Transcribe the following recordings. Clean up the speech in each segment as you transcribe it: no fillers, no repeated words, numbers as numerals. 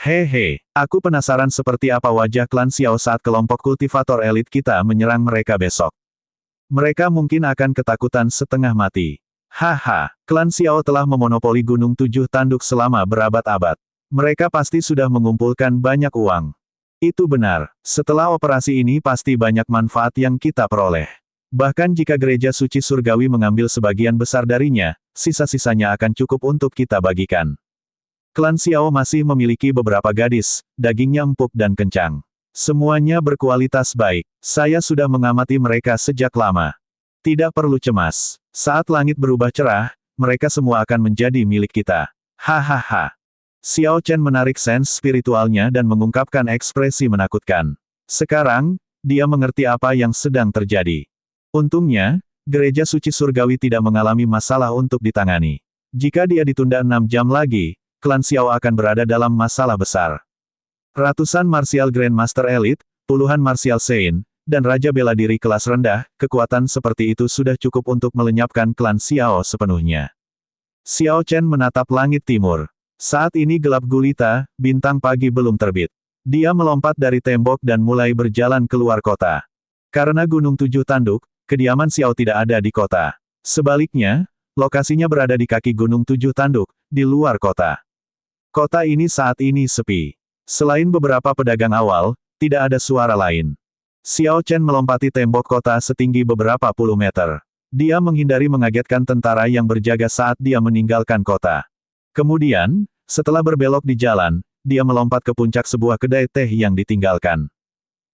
Hehe, aku penasaran seperti apa wajah klan Xiao saat kelompok kultivator elit kita menyerang mereka besok. Mereka mungkin akan ketakutan setengah mati. Haha, klan Xiao telah memonopoli Gunung Tujuh Tanduk selama berabad-abad. Mereka pasti sudah mengumpulkan banyak uang. Itu benar, setelah operasi ini pasti banyak manfaat yang kita peroleh. Bahkan jika gereja suci surgawi mengambil sebagian besar darinya, sisa-sisanya akan cukup untuk kita bagikan. Klan Xiao masih memiliki beberapa gadis, dagingnya empuk dan kencang. Semuanya berkualitas baik. Saya sudah mengamati mereka sejak lama. Tidak perlu cemas. Saat langit berubah cerah, mereka semua akan menjadi milik kita. Hahaha. Xiao Chen menarik sens spiritualnya dan mengungkapkan ekspresi menakutkan. Sekarang, dia mengerti apa yang sedang terjadi. Untungnya, gereja suci surgawi tidak mengalami masalah untuk ditangani. Jika dia ditunda 6 jam lagi, klan Xiao akan berada dalam masalah besar. Ratusan martial Grandmaster Elite, puluhan martial Saint, dan Raja Bela Diri kelas rendah, kekuatan seperti itu sudah cukup untuk melenyapkan klan Xiao sepenuhnya. Xiao Chen menatap langit timur. Saat ini gelap gulita, bintang pagi belum terbit. Dia melompat dari tembok dan mulai berjalan keluar kota. Karena Gunung Tujuh Tanduk, kediaman Xiao tidak ada di kota. Sebaliknya, lokasinya berada di kaki Gunung Tujuh Tanduk, di luar kota. Kota ini saat ini sepi. Selain beberapa pedagang awal, tidak ada suara lain. Xiao Chen melompati tembok kota setinggi beberapa puluh meter. Dia menghindari mengagetkan tentara yang berjaga saat dia meninggalkan kota. Kemudian, setelah berbelok di jalan, dia melompat ke puncak sebuah kedai teh yang ditinggalkan.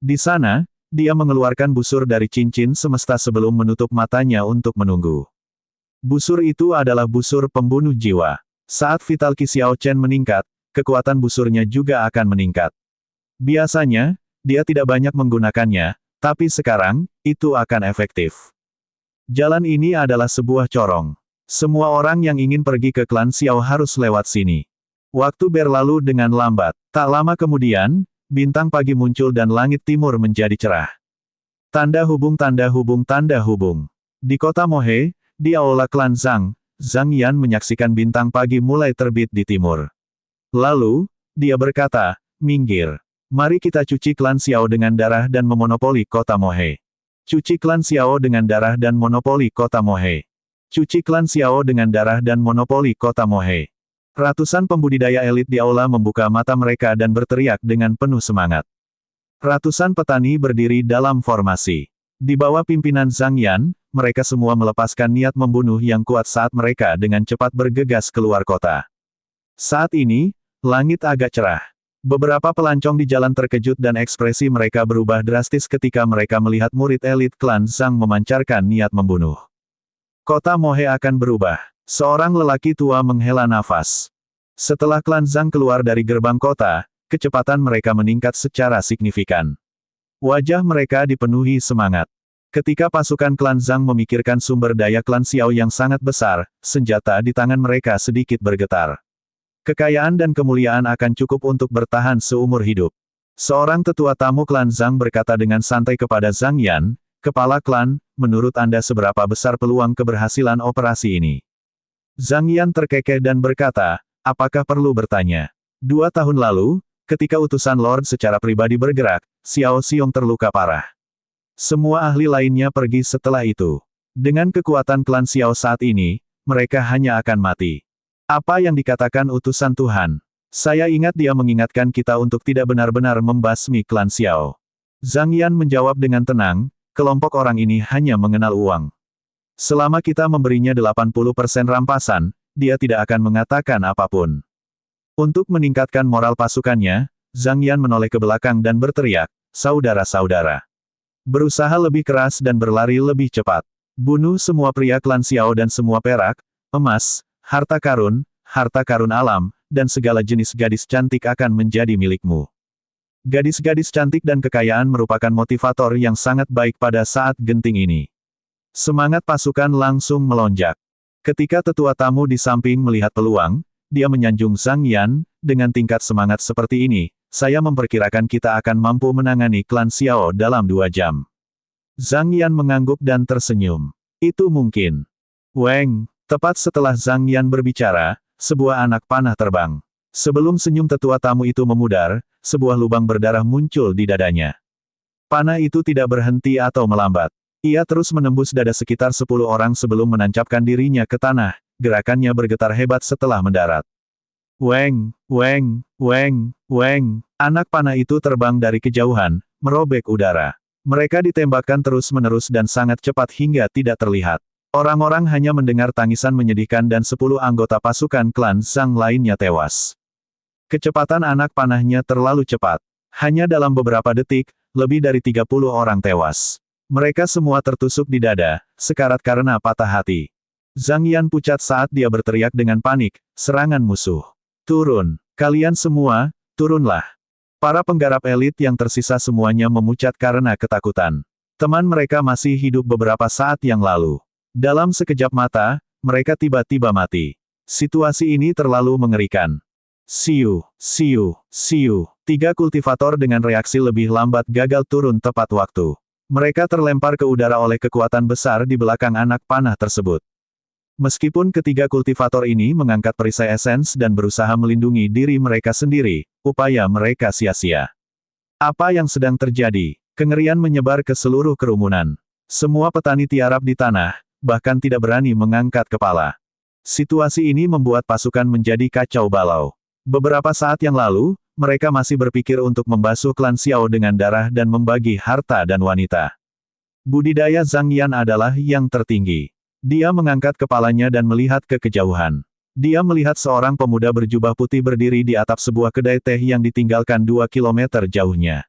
Di sana, dia mengeluarkan busur dari cincin semesta sebelum menutup matanya untuk menunggu. Busur itu adalah busur pembunuh jiwa. Saat vital Qi Xiao Chen meningkat, kekuatan busurnya juga akan meningkat. Biasanya, dia tidak banyak menggunakannya, tapi sekarang, itu akan efektif. Jalan ini adalah sebuah corong. Semua orang yang ingin pergi ke klan Xiao harus lewat sini. Waktu berlalu dengan lambat. Tak lama kemudian, bintang pagi muncul dan langit timur menjadi cerah. Tanda hubung tanda hubung tanda hubung. Di kota Mohe, di aula klan Zhang, Zhang Yan menyaksikan bintang pagi mulai terbit di timur. Lalu, dia berkata, minggir. Mari kita cuci klan Xiao dengan darah dan memonopoli kota Mohe. Cuci klan Xiao dengan darah dan monopoli kota Mohe. Cuci klan Xiao dengan darah dan monopoli kota Mohe. Ratusan pembudidaya elit di aula membuka mata mereka dan berteriak dengan penuh semangat. Ratusan petani berdiri dalam formasi. Di bawah pimpinan Zhang Yan, mereka semua melepaskan niat membunuh yang kuat saat mereka dengan cepat bergegas keluar kota. Saat ini, langit agak cerah. Beberapa pelancong di jalan terkejut dan ekspresi mereka berubah drastis ketika mereka melihat murid elit klan Zhang memancarkan niat membunuh. Kota Mohe akan berubah. Seorang lelaki tua menghela nafas. Setelah klan Zhang keluar dari gerbang kota, kecepatan mereka meningkat secara signifikan. Wajah mereka dipenuhi semangat. Ketika pasukan klan Zhang memikirkan sumber daya klan Xiao yang sangat besar, senjata di tangan mereka sedikit bergetar. Kekayaan dan kemuliaan akan cukup untuk bertahan seumur hidup. Seorang tetua tamu klan Zhang berkata dengan santai kepada Zhang Yan, Kepala klan, menurut Anda seberapa besar peluang keberhasilan operasi ini? Zhang Yan terkekeh dan berkata, apakah perlu bertanya? 2 tahun lalu, ketika utusan Lord secara pribadi bergerak, Xiao Xiong terluka parah. Semua ahli lainnya pergi setelah itu. Dengan kekuatan klan Xiao saat ini, mereka hanya akan mati. Apa yang dikatakan utusan Tuhan? Saya ingat dia mengingatkan kita untuk tidak benar-benar membasmi klan Xiao. Zhang Yan menjawab dengan tenang, kelompok orang ini hanya mengenal uang. Selama kita memberinya 80% rampasan, dia tidak akan mengatakan apapun. Untuk meningkatkan moral pasukannya, Zhang Yan menoleh ke belakang dan berteriak, saudara-saudara. Berusaha lebih keras dan berlari lebih cepat. Bunuh semua pria klan Xiao dan semua perak, emas, harta karun alam, dan segala jenis gadis cantik akan menjadi milikmu. Gadis-gadis cantik dan kekayaan merupakan motivator yang sangat baik pada saat genting ini. Semangat pasukan langsung melonjak. Ketika tetua tamu di samping melihat peluang, dia menyanjung Zhang Yan, dengan tingkat semangat seperti ini, saya memperkirakan kita akan mampu menangani klan Xiao dalam 2 jam. Zhang Yan mengangguk dan tersenyum. Itu mungkin. Weng, tepat setelah Zhang Yan berbicara, sebuah anak panah terbang. Sebelum senyum tetua tamu itu memudar, sebuah lubang berdarah muncul di dadanya. Panah itu tidak berhenti atau melambat. Ia terus menembus dada sekitar 10 orang sebelum menancapkan dirinya ke tanah, gerakannya bergetar hebat setelah mendarat. Weng, weng, weng, weng. Anak panah itu terbang dari kejauhan, merobek udara. Mereka ditembakkan terus-menerus dan sangat cepat hingga tidak terlihat. Orang-orang hanya mendengar tangisan menyedihkan dan 10 anggota pasukan klan Zhang lainnya tewas. Kecepatan anak panahnya terlalu cepat. Hanya dalam beberapa detik, lebih dari 30 orang tewas. Mereka semua tertusuk di dada, sekarat karena patah hati. Zhang Yan pucat saat dia berteriak dengan panik, serangan musuh. Turun. Kalian semua, turunlah. Para penggarap elit yang tersisa semuanya memucat karena ketakutan. Teman mereka masih hidup beberapa saat yang lalu. Dalam sekejap mata, mereka tiba-tiba mati. Situasi ini terlalu mengerikan. Siu, siu, siu. 3 kultivator dengan reaksi lebih lambat gagal turun tepat waktu. Mereka terlempar ke udara oleh kekuatan besar di belakang anak panah tersebut. Meskipun ketiga kultivator ini mengangkat perisai esens dan berusaha melindungi diri mereka sendiri, upaya mereka sia-sia. Apa yang sedang terjadi? Kengerian menyebar ke seluruh kerumunan. Semua petani tiarap di tanah, bahkan tidak berani mengangkat kepala. Situasi ini membuat pasukan menjadi kacau balau. Beberapa saat yang lalu, mereka masih berpikir untuk membasuh klan Xiao dengan darah dan membagi harta dan wanita. Budidaya Zhang Yan adalah yang tertinggi. Dia mengangkat kepalanya dan melihat ke kejauhan. Dia melihat seorang pemuda berjubah putih berdiri di atap sebuah kedai teh yang ditinggalkan 2 kilometer jauhnya.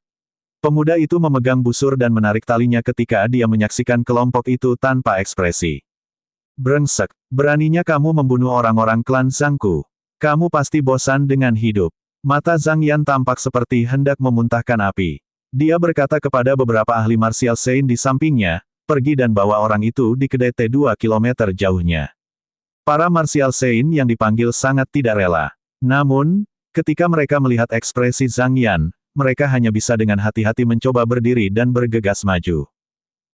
Pemuda itu memegang busur dan menarik talinya ketika dia menyaksikan kelompok itu tanpa ekspresi. Brengsek, beraninya kamu membunuh orang-orang klan Zhangku. Kamu pasti bosan dengan hidup. Mata Zhang Yan tampak seperti hendak memuntahkan api. Dia berkata kepada beberapa ahli martial Sein di sampingnya, pergi dan bawa orang itu di kedai teh 2 kilometer jauhnya. Para martial Sein yang dipanggil sangat tidak rela. Namun, ketika mereka melihat ekspresi Zhang Yan, mereka hanya bisa dengan hati-hati mencoba berdiri dan bergegas maju.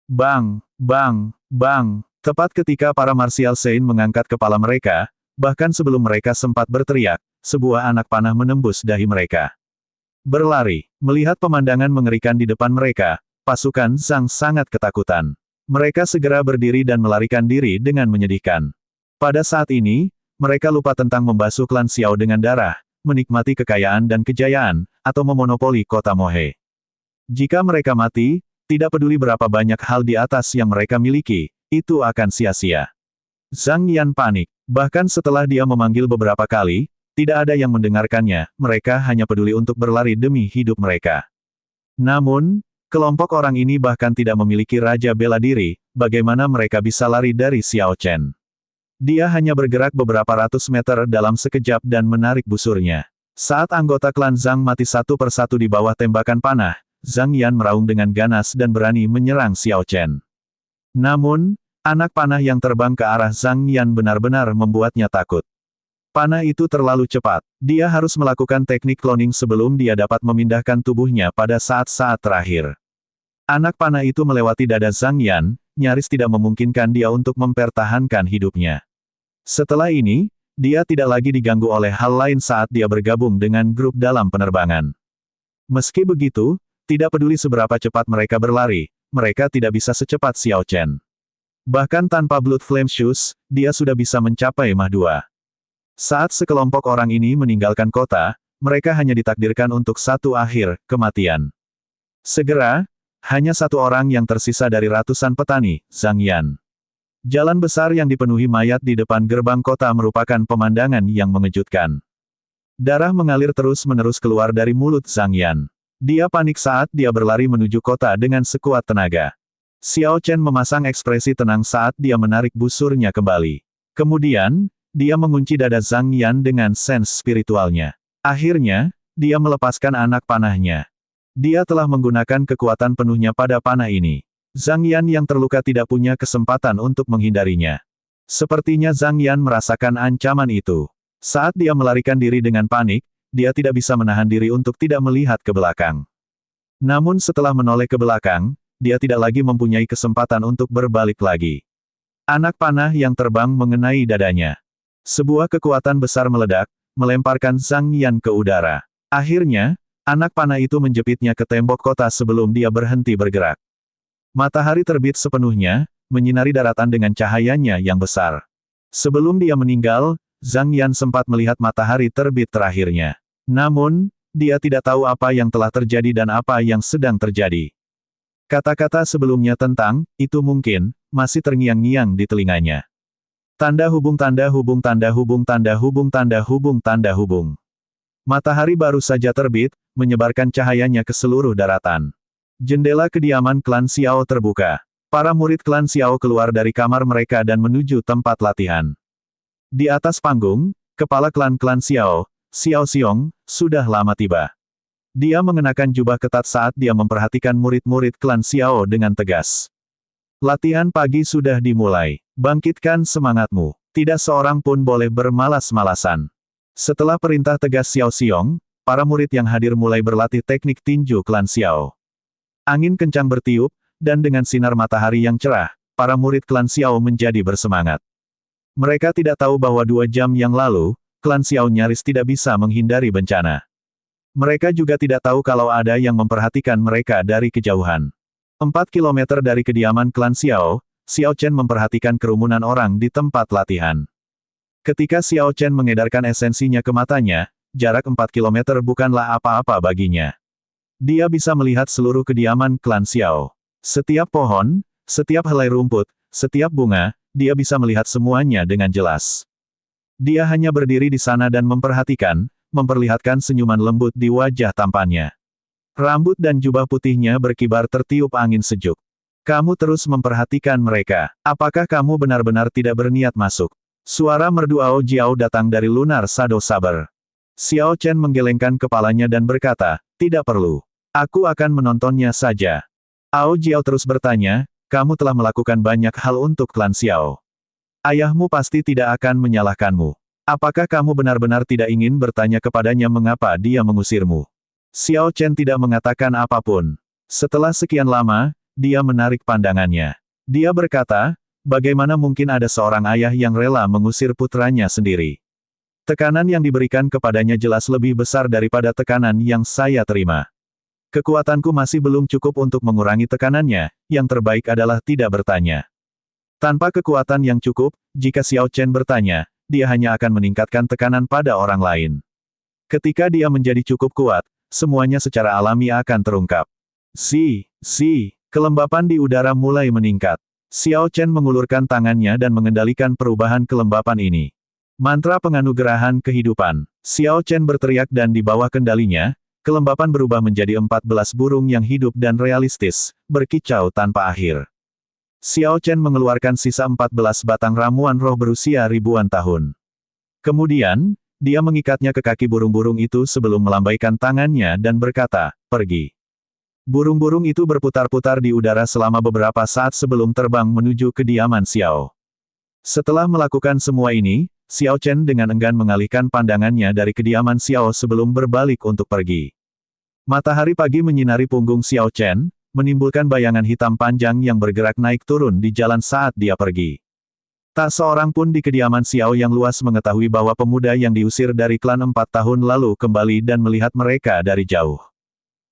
Bang, bang, bang. Tepat ketika para martial Sein mengangkat kepala mereka, bahkan sebelum mereka sempat berteriak, sebuah anak panah menembus dahi mereka. Berlari, melihat pemandangan mengerikan di depan mereka, pasukan Zhang sangat ketakutan. Mereka segera berdiri dan melarikan diri dengan menyedihkan. Pada saat ini, mereka lupa tentang membasuh klan Xiao dengan darah, menikmati kekayaan dan kejayaan, atau memonopoli kota Mohe. Jika mereka mati, tidak peduli berapa banyak hal di atas yang mereka miliki, itu akan sia-sia. Zhang Yan panik. Bahkan setelah dia memanggil beberapa kali, tidak ada yang mendengarkannya, mereka hanya peduli untuk berlari demi hidup mereka. Namun, kelompok orang ini bahkan tidak memiliki raja bela diri, bagaimana mereka bisa lari dari Xiao Chen. Dia hanya bergerak beberapa ratus meter dalam sekejap dan menarik busurnya. Saat anggota klan Zhang mati satu persatu di bawah tembakan panah, Zhang Yan meraung dengan ganas dan berani menyerang Xiao Chen. Namun, anak panah yang terbang ke arah Zhang Yan benar-benar membuatnya takut. Panah itu terlalu cepat. Dia harus melakukan teknik cloning sebelum dia dapat memindahkan tubuhnya pada saat-saat terakhir. Anak panah itu melewati dada Zhang Yan, nyaris tidak memungkinkan dia untuk mempertahankan hidupnya. Setelah ini, dia tidak lagi diganggu oleh hal lain saat dia bergabung dengan grup dalam penerbangan. Meski begitu, tidak peduli seberapa cepat mereka berlari, mereka tidak bisa secepat Xiao Chen. Bahkan tanpa Blood Flame Shoes, dia sudah bisa mencapai Mah 2. Saat sekelompok orang ini meninggalkan kota, mereka hanya ditakdirkan untuk satu akhir, kematian. Segera, hanya satu orang yang tersisa dari ratusan petani, Zhang Yan. Jalan besar yang dipenuhi mayat di depan gerbang kota merupakan pemandangan yang mengejutkan. Darah mengalir terus-menerus keluar dari mulut Zhang Yan. Dia panik saat dia berlari menuju kota dengan sekuat tenaga. Xiao Chen memasang ekspresi tenang saat dia menarik busurnya kembali. Kemudian, dia mengunci dada Zhang Yan dengan sens spiritualnya. Akhirnya, dia melepaskan anak panahnya. Dia telah menggunakan kekuatan penuhnya pada panah ini. Zhang Yan yang terluka tidak punya kesempatan untuk menghindarinya. Sepertinya Zhang Yan merasakan ancaman itu. Saat dia melarikan diri dengan panik, dia tidak bisa menahan diri untuk tidak melihat ke belakang. Namun setelah menoleh ke belakang, dia tidak lagi mempunyai kesempatan untuk berbalik lagi. Anak panah yang terbang mengenai dadanya. Sebuah kekuatan besar meledak, melemparkan Zhang Yan ke udara. Akhirnya, anak panah itu menjepitnya ke tembok kota sebelum dia berhenti bergerak. Matahari terbit sepenuhnya, menyinari daratan dengan cahayanya yang besar. Sebelum dia meninggal, Zhang Yan sempat melihat matahari terbit terakhirnya. Namun, dia tidak tahu apa yang telah terjadi dan apa yang sedang terjadi. Kata-kata sebelumnya tentang, itu mungkin, masih terngiang-ngiang di telinganya. Tanda hubung tanda hubung tanda hubung tanda hubung tanda hubung tanda hubung. Matahari baru saja terbit, menyebarkan cahayanya ke seluruh daratan. Jendela kediaman klan Xiao terbuka. Para murid klan Xiao keluar dari kamar mereka dan menuju tempat latihan. Di atas panggung, kepala klan-klan Xiao, Xiao Xiong, sudah lama tiba. Dia mengenakan jubah ketat saat dia memperhatikan murid-murid klan Xiao dengan tegas. Latihan pagi sudah dimulai. Bangkitkan semangatmu. Tidak seorang pun boleh bermalas-malasan. Setelah perintah tegas Xiao Xiong, para murid yang hadir mulai berlatih teknik tinju klan Xiao. Angin kencang bertiup, dan dengan sinar matahari yang cerah, para murid klan Xiao menjadi bersemangat. Mereka tidak tahu bahwa 2 jam yang lalu, klan Xiao nyaris tidak bisa menghindari bencana. Mereka juga tidak tahu kalau ada yang memperhatikan mereka dari kejauhan. 4 kilometer dari kediaman klan Xiao, Xiao Chen memperhatikan kerumunan orang di tempat latihan. Ketika Xiao Chen mengedarkan esensinya ke matanya, jarak 4 kilometer bukanlah apa-apa baginya. Dia bisa melihat seluruh kediaman klan Xiao. Setiap pohon, setiap helai rumput, setiap bunga, dia bisa melihat semuanya dengan jelas. Dia hanya berdiri di sana dan memperlihatkan senyuman lembut di wajah tampannya. Rambut dan jubah putihnya berkibar tertiup angin sejuk. Kamu terus memperhatikan mereka. Apakah kamu benar-benar tidak berniat masuk? Suara merdu Ao Jiao datang dari Lunar Shadow Saber. Xiao Chen menggelengkan kepalanya dan berkata, tidak perlu. Aku akan menontonnya saja. Ao Jiao terus bertanya, kamu telah melakukan banyak hal untuk klan Xiao. Ayahmu pasti tidak akan menyalahkanmu. Apakah kamu benar-benar tidak ingin bertanya kepadanya mengapa dia mengusirmu? Xiao Chen tidak mengatakan apapun. Setelah sekian lama, dia menarik pandangannya. Dia berkata, bagaimana mungkin ada seorang ayah yang rela mengusir putranya sendiri? Tekanan yang diberikan kepadanya jelas lebih besar daripada tekanan yang saya terima. Kekuatanku masih belum cukup untuk mengurangi tekanannya, yang terbaik adalah tidak bertanya. Tanpa kekuatan yang cukup, jika Xiao Chen bertanya, dia hanya akan meningkatkan tekanan pada orang lain. Ketika dia menjadi cukup kuat, semuanya secara alami akan terungkap. Kelembapan di udara mulai meningkat. Xiao Chen mengulurkan tangannya dan mengendalikan perubahan kelembapan ini. Mantra penganugerahan kehidupan. Xiao Chen berteriak dan di bawah kendalinya, kelembapan berubah menjadi 14 burung yang hidup dan realistis, berkicau tanpa akhir. Xiao Chen mengeluarkan sisa 14 batang ramuan roh berusia ribuan tahun. Kemudian, dia mengikatnya ke kaki burung-burung itu sebelum melambaikan tangannya dan berkata, pergi. Burung-burung itu berputar-putar di udara selama beberapa saat sebelum terbang menuju kediaman Xiao. Setelah melakukan semua ini, Xiao Chen dengan enggan mengalihkan pandangannya dari kediaman Xiao sebelum berbalik untuk pergi. Matahari pagi menyinari punggung Xiao Chen, menimbulkan bayangan hitam panjang yang bergerak naik turun di jalan saat dia pergi. Tak seorang pun di kediaman Xiao yang luas mengetahui bahwa pemuda yang diusir dari klan 4 tahun lalu kembali dan melihat mereka dari jauh.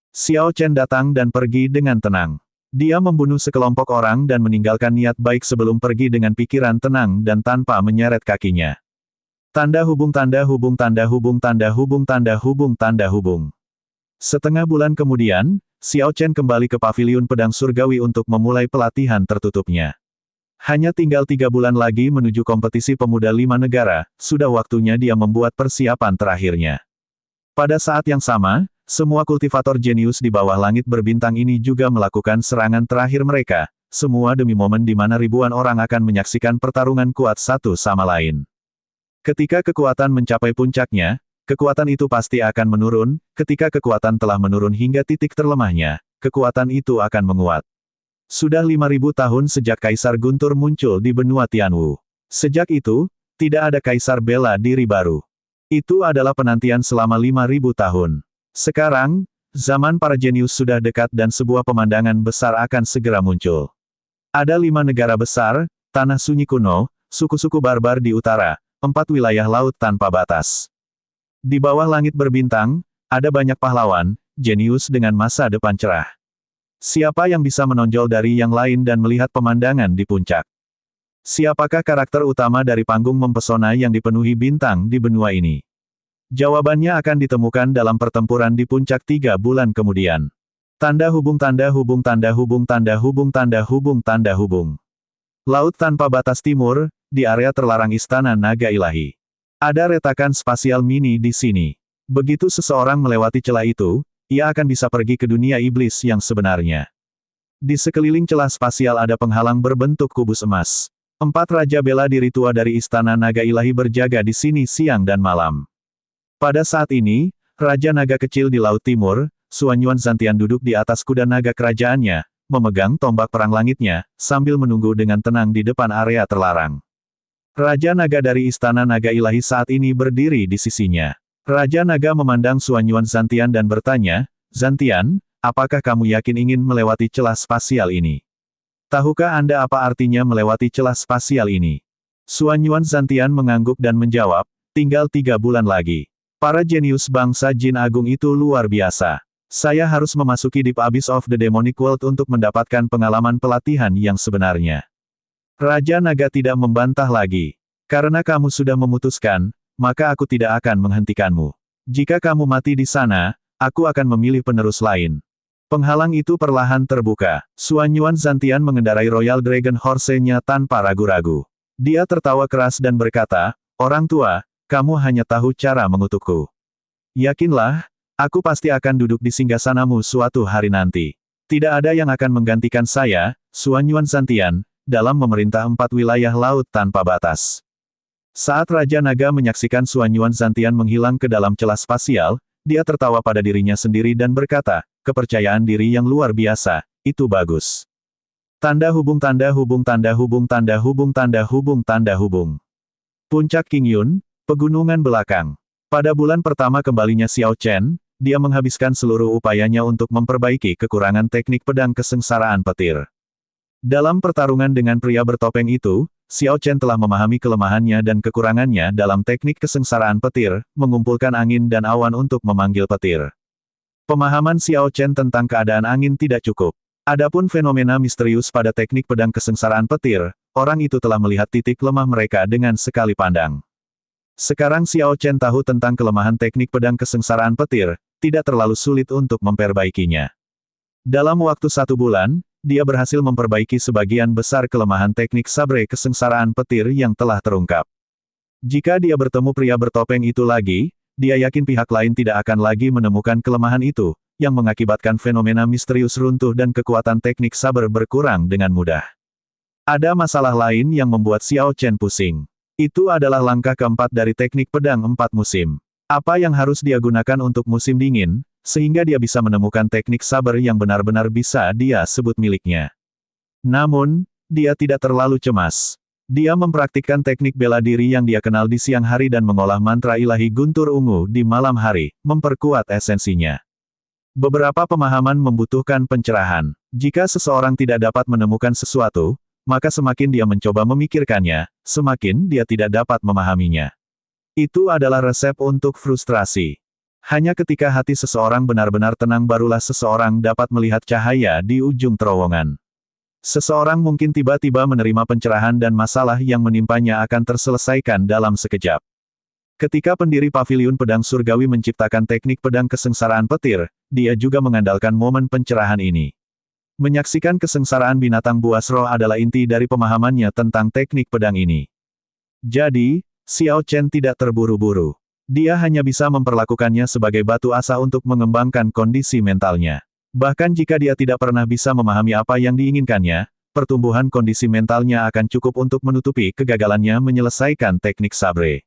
Xiao Chen datang dan pergi dengan tenang. Dia membunuh sekelompok orang dan meninggalkan niat baik sebelum pergi dengan pikiran tenang dan tanpa menyeret kakinya. Tanda hubung tanda hubung tanda hubung tanda hubung tanda hubung tanda hubung. Setengah bulan kemudian, Xiao Chen kembali ke paviliun pedang surgawi untuk memulai pelatihan tertutupnya. Hanya tinggal 3 bulan lagi menuju kompetisi pemuda 5 negara, sudah waktunya dia membuat persiapan terakhirnya. Pada saat yang sama, semua kultivator jenius di bawah langit berbintang ini juga melakukan serangan terakhir mereka, semua demi momen di mana ribuan orang akan menyaksikan pertarungan kuat satu sama lain. Ketika kekuatan mencapai puncaknya, kekuatan itu pasti akan menurun, ketika kekuatan telah menurun hingga titik terlemahnya, kekuatan itu akan menguat. Sudah 5.000 tahun sejak Kaisar Guntur muncul di benua Tianwu. Sejak itu, tidak ada Kaisar bela diri baru. Itu adalah penantian selama 5.000 tahun. Sekarang, zaman para jenius sudah dekat dan sebuah pemandangan besar akan segera muncul. Ada 5 negara besar, tanah sunyi kuno, suku-suku barbar di utara, 4 wilayah laut tanpa batas. Di bawah langit berbintang, ada banyak pahlawan, jenius dengan masa depan cerah. Siapa yang bisa menonjol dari yang lain dan melihat pemandangan di puncak? Siapakah karakter utama dari panggung mempesona yang dipenuhi bintang di benua ini? Jawabannya akan ditemukan dalam pertempuran di puncak 3 bulan kemudian. Tanda hubung tanda hubung tanda hubung tanda hubung tanda hubung tanda hubung. Laut tanpa batas timur, di area terlarang Istana Naga Ilahi. Ada retakan spasial mini di sini. Begitu seseorang melewati celah itu, ia akan bisa pergi ke dunia iblis yang sebenarnya. Di sekeliling celah spasial ada penghalang berbentuk kubus emas. 4 Raja Bela Diri tua dari Istana Naga Ilahi berjaga di sini siang dan malam. Pada saat ini, Raja Naga kecil di Laut Timur, Xuanyuan Zantian duduk di atas kuda naga kerajaannya, memegang tombak perang langitnya, sambil menunggu dengan tenang di depan area terlarang. Raja Naga dari Istana Naga Ilahi saat ini berdiri di sisinya. Raja Naga memandang Xuanyuan Zantian dan bertanya, "Zantian, apakah kamu yakin ingin melewati celah spasial ini? Tahukah Anda apa artinya melewati celah spasial ini?" Xuanyuan Zantian mengangguk dan menjawab, "Tinggal 3 bulan lagi. Para jenius bangsa Jin Agung itu luar biasa. Saya harus memasuki Deep Abyss of the Demonic World untuk mendapatkan pengalaman pelatihan yang sebenarnya." Raja Naga tidak membantah lagi. "Karena kamu sudah memutuskan, maka aku tidak akan menghentikanmu. Jika kamu mati di sana, aku akan memilih penerus lain." Penghalang itu perlahan terbuka. Xuanyuan Zantian mengendarai Royal Dragon Horse-nya tanpa ragu-ragu. Dia tertawa keras dan berkata, "Orang tua, kamu hanya tahu cara mengutukku. Yakinlah, aku pasti akan duduk di singgasanamu suatu hari nanti. Tidak ada yang akan menggantikan saya, Xuanyuan Zantian, dalam memerintah 4 wilayah laut tanpa batas." Saat Raja Naga menyaksikan Xuanyuan Zantian menghilang ke dalam celah spasial, dia tertawa pada dirinya sendiri dan berkata, "Kepercayaan diri yang luar biasa, itu bagus." Tanda hubung tanda hubung tanda hubung tanda hubung tanda hubung tanda hubung. Puncak Qingyun, pegunungan belakang. Pada bulan pertama kembalinya Xiao Chen, dia menghabiskan seluruh upayanya untuk memperbaiki kekurangan teknik pedang kesengsaraan petir. Dalam pertarungan dengan pria bertopeng itu, Xiao Chen telah memahami kelemahannya dan kekurangannya dalam teknik kesengsaraan petir, mengumpulkan angin dan awan untuk memanggil petir. Pemahaman Xiao Chen tentang keadaan angin tidak cukup. Adapun fenomena misterius pada teknik pedang kesengsaraan petir, orang itu telah melihat titik lemah mereka dengan sekali pandang. Sekarang Xiao Chen tahu tentang kelemahan teknik pedang kesengsaraan petir, tidak terlalu sulit untuk memperbaikinya. Dalam waktu 1 bulan, dia berhasil memperbaiki sebagian besar kelemahan teknik sabre kesengsaraan petir yang telah terungkap. Jika dia bertemu pria bertopeng itu lagi, dia yakin pihak lain tidak akan lagi menemukan kelemahan itu, yang mengakibatkan fenomena misterius runtuh dan kekuatan teknik saber berkurang dengan mudah. Ada masalah lain yang membuat Xiao Chen pusing. Itu adalah langkah keempat dari teknik pedang 4 musim. Apa yang harus dia gunakan untuk musim dingin, sehingga dia bisa menemukan teknik saber yang benar-benar bisa dia sebut miliknya. Namun, dia tidak terlalu cemas. Dia mempraktikkan teknik bela diri yang dia kenal di siang hari dan mengolah mantra ilahi guntur ungu di malam hari, memperkuat esensinya. Beberapa pemahaman membutuhkan pencerahan. Jika seseorang tidak dapat menemukan sesuatu, maka semakin dia mencoba memikirkannya, semakin dia tidak dapat memahaminya. Itu adalah resep untuk frustrasi. Hanya ketika hati seseorang benar-benar tenang barulah seseorang dapat melihat cahaya di ujung terowongan. Seseorang mungkin tiba-tiba menerima pencerahan dan masalah yang menimpanya akan terselesaikan dalam sekejap. Ketika pendiri paviliun pedang surgawi menciptakan teknik pedang kesengsaraan petir, dia juga mengandalkan momen pencerahan ini. Menyaksikan kesengsaraan binatang buas roh adalah inti dari pemahamannya tentang teknik pedang ini. Jadi, Xiao Chen tidak terburu-buru. Dia hanya bisa memperlakukannya sebagai batu asa untuk mengembangkan kondisi mentalnya. Bahkan jika dia tidak pernah bisa memahami apa yang diinginkannya, pertumbuhan kondisi mentalnya akan cukup untuk menutupi kegagalannya menyelesaikan teknik sabre.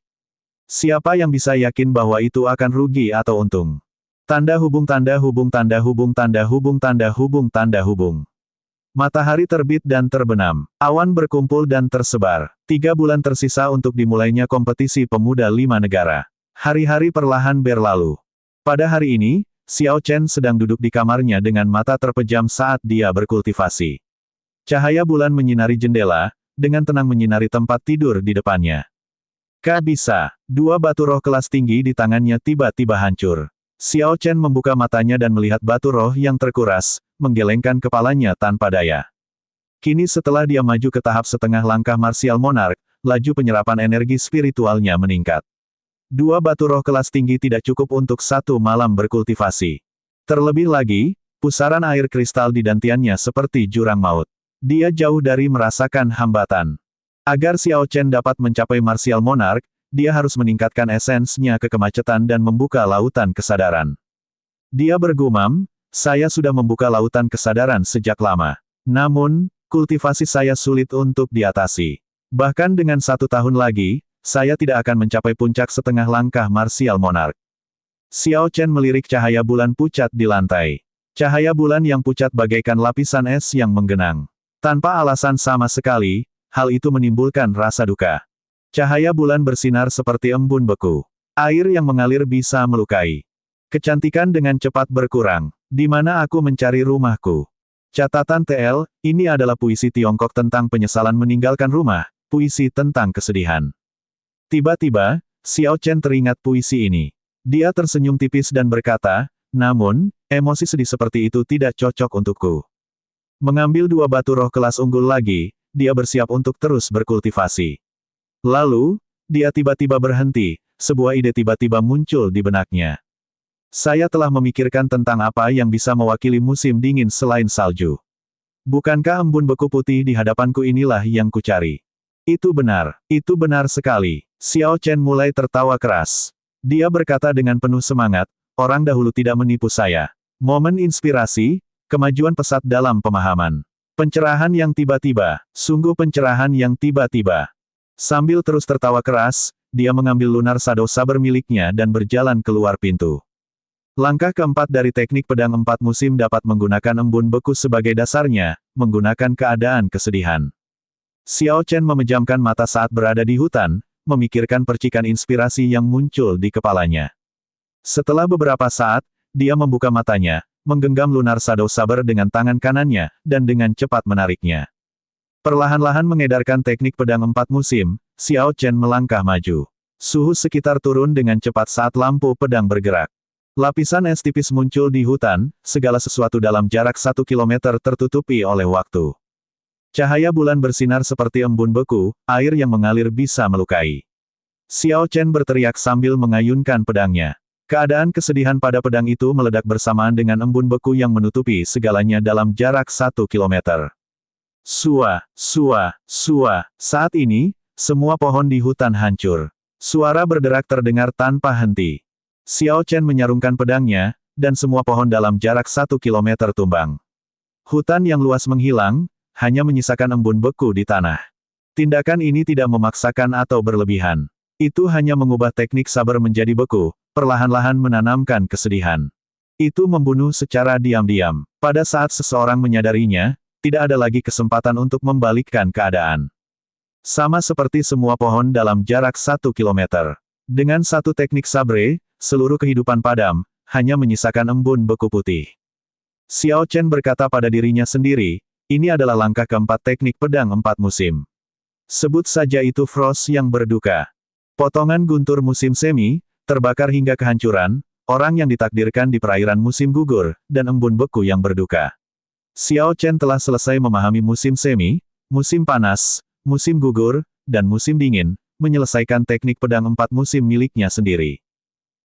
Siapa yang bisa yakin bahwa itu akan rugi atau untung? Tanda hubung tanda hubung tanda hubung tanda hubung tanda hubung tanda hubung. Matahari terbit dan terbenam. Awan berkumpul dan tersebar. 3 bulan tersisa untuk dimulainya kompetisi pemuda 5 negara. Hari-hari perlahan berlalu. Pada hari ini, Xiao Chen sedang duduk di kamarnya dengan mata terpejam saat dia berkultivasi. Cahaya bulan menyinari jendela, dengan tenang menyinari tempat tidur di depannya. Bisa. Dua batu roh kelas tinggi di tangannya tiba-tiba hancur. Xiao Chen membuka matanya dan melihat batu roh yang terkuras, menggelengkan kepalanya tanpa daya. Kini setelah dia maju ke tahap setengah langkah Martial Monarch, laju penyerapan energi spiritualnya meningkat. Dua batu roh kelas tinggi tidak cukup untuk satu malam berkultivasi. Terlebih lagi, pusaran air kristal di dantiannya seperti jurang maut. Dia jauh dari merasakan hambatan. Agar Xiao Chen dapat mencapai Martial Monarch, dia harus meningkatkan esensnya ke kemacetan dan membuka lautan kesadaran. Dia bergumam, saya sudah membuka lautan kesadaran sejak lama. Namun, kultivasi saya sulit untuk diatasi. Bahkan dengan 1 tahun lagi, saya tidak akan mencapai puncak setengah langkah Martial Monarch. Xiao Chen melirik cahaya bulan pucat di lantai. Cahaya bulan yang pucat bagaikan lapisan es yang menggenang. Tanpa alasan sama sekali, hal itu menimbulkan rasa duka. Cahaya bulan bersinar seperti embun beku. Air yang mengalir bisa melukai. Kecantikan dengan cepat berkurang. Di mana aku mencari rumahku? Catatan TL, ini adalah puisi Tiongkok tentang penyesalan meninggalkan rumah, puisi tentang kesedihan. Tiba-tiba, Xiao Chen teringat puisi ini. Dia tersenyum tipis dan berkata, namun, emosi sedih seperti itu tidak cocok untukku. Mengambil dua batu roh kelas unggul lagi, dia bersiap untuk terus berkultivasi. Lalu, dia tiba-tiba berhenti, sebuah ide tiba-tiba muncul di benaknya. Saya telah memikirkan tentang apa yang bisa mewakili musim dingin selain salju. Bukankah embun beku putih di hadapanku inilah yang kucari? Itu benar sekali. Xiao Chen mulai tertawa keras. Dia berkata dengan penuh semangat, orang dahulu tidak menipu saya. Momen inspirasi, kemajuan pesat dalam pemahaman. Pencerahan yang tiba-tiba, sungguh pencerahan yang tiba-tiba. Sambil terus tertawa keras, dia mengambil lunar shadow saber miliknya dan berjalan keluar pintu. Langkah keempat dari teknik pedang 4 musim dapat menggunakan embun beku sebagai dasarnya, menggunakan keadaan kesedihan. Xiao Chen memejamkan mata saat berada di hutan, memikirkan percikan inspirasi yang muncul di kepalanya. Setelah beberapa saat, dia membuka matanya, menggenggam lunar shadow saber dengan tangan kanannya, dan dengan cepat menariknya. Perlahan-lahan mengedarkan teknik pedang 4 musim, Xiao Chen melangkah maju. Suhu sekitar turun dengan cepat saat lampu pedang bergerak. Lapisan es tipis muncul di hutan, segala sesuatu dalam jarak 1 kilometer tertutupi oleh waktu. Cahaya bulan bersinar seperti embun beku, air yang mengalir bisa melukai. Xiao Chen berteriak sambil mengayunkan pedangnya. Keadaan kesedihan pada pedang itu meledak bersamaan dengan embun beku yang menutupi segalanya dalam jarak 1 kilometer. Sua. Saat ini, semua pohon di hutan hancur. Suara berderak terdengar tanpa henti. Xiao Chen menyarungkan pedangnya, dan semua pohon dalam jarak 1 kilometer tumbang. Hutan yang luas menghilang, hanya menyisakan embun beku di tanah. Tindakan ini tidak memaksakan atau berlebihan. Itu hanya mengubah teknik saber menjadi beku, perlahan-lahan menanamkan kesedihan. Itu membunuh secara diam-diam. Pada saat seseorang menyadarinya, tidak ada lagi kesempatan untuk membalikkan keadaan. Sama seperti semua pohon dalam jarak 1 kilometer. Dengan satu teknik sabre, seluruh kehidupan padam, hanya menyisakan embun beku putih. Xiao Chen berkata pada dirinya sendiri, ini adalah langkah keempat teknik pedang 4 musim. Sebut saja itu Frost yang berduka. Potongan guntur musim semi, terbakar hingga kehancuran, orang yang ditakdirkan di perairan musim gugur, dan embun beku yang berduka. Xiao Chen telah selesai memahami musim semi, musim panas, musim gugur, dan musim dingin, menyelesaikan teknik pedang 4 musim miliknya sendiri.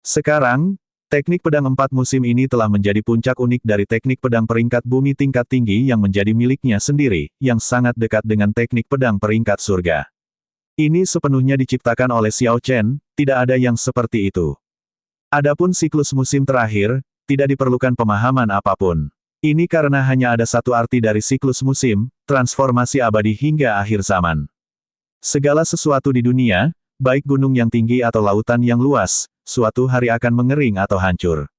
Sekarang, teknik pedang 4 musim ini telah menjadi puncak unik dari teknik pedang peringkat bumi tingkat tinggi yang menjadi miliknya sendiri, yang sangat dekat dengan teknik pedang peringkat surga. Ini sepenuhnya diciptakan oleh Xiao Chen, tidak ada yang seperti itu. Adapun siklus musim terakhir, tidak diperlukan pemahaman apapun. Ini karena hanya ada satu arti dari siklus musim, transformasi abadi hingga akhir zaman. Segala sesuatu di dunia, baik gunung yang tinggi atau lautan yang luas, suatu hari akan mengering atau hancur.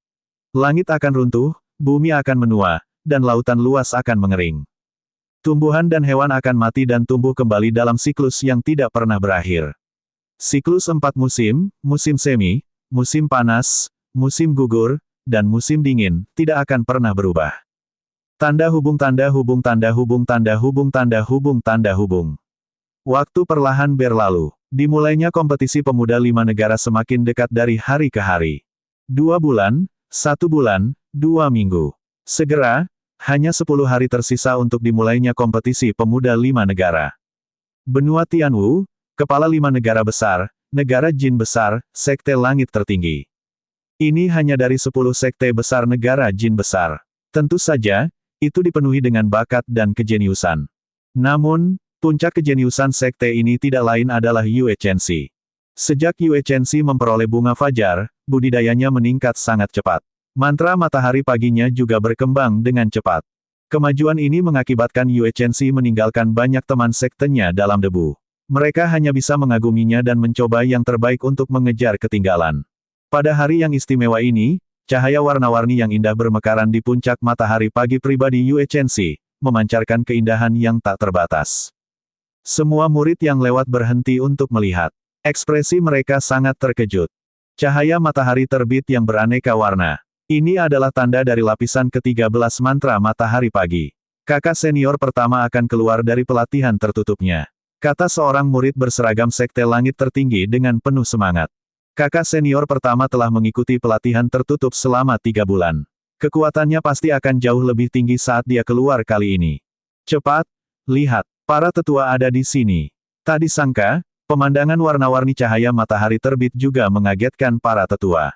Langit akan runtuh, bumi akan menua, dan lautan luas akan mengering. Tumbuhan dan hewan akan mati dan tumbuh kembali dalam siklus yang tidak pernah berakhir. Siklus 4 musim, musim semi, musim panas, musim gugur, dan musim dingin, tidak akan pernah berubah. Tanda hubung tanda hubung tanda hubung tanda hubung tanda hubung tanda hubung. Waktu perlahan berlalu. Dimulainya kompetisi pemuda 5 negara semakin dekat dari hari ke hari. 2 bulan, 1 bulan, 2 minggu. Segera, hanya 10 hari tersisa untuk dimulainya kompetisi pemuda 5 negara. Benua Tianwu, kepala 5 negara besar, negara jin besar, sekte langit tertinggi. Ini hanya dari 10 sekte besar negara jin besar. Tentu saja, itu dipenuhi dengan bakat dan kejeniusan. Namun, puncak kejeniusan sekte ini tidak lain adalah Yue Chenxi. Sejak Yue Chenxi memperoleh bunga fajar, budidayanya meningkat sangat cepat. Mantra matahari paginya juga berkembang dengan cepat. Kemajuan ini mengakibatkan Yue Chenxi meninggalkan banyak teman sektenya dalam debu. Mereka hanya bisa mengaguminya dan mencoba yang terbaik untuk mengejar ketinggalan. Pada hari yang istimewa ini, cahaya warna-warni yang indah bermekaran di puncak matahari pagi pribadi Yue Chenxi, memancarkan keindahan yang tak terbatas. Semua murid yang lewat berhenti untuk melihat. Ekspresi mereka sangat terkejut. Cahaya matahari terbit yang beraneka warna. Ini adalah tanda dari lapisan ke-13 mantra matahari pagi. Kakak senior pertama akan keluar dari pelatihan tertutupnya, kata seorang murid berseragam sekte langit tertinggi dengan penuh semangat. Kakak senior pertama telah mengikuti pelatihan tertutup selama 3 bulan. Kekuatannya pasti akan jauh lebih tinggi saat dia keluar kali ini. Cepat, lihat. Para tetua ada di sini. Tak disangka, pemandangan warna-warni cahaya matahari terbit juga mengagetkan para tetua.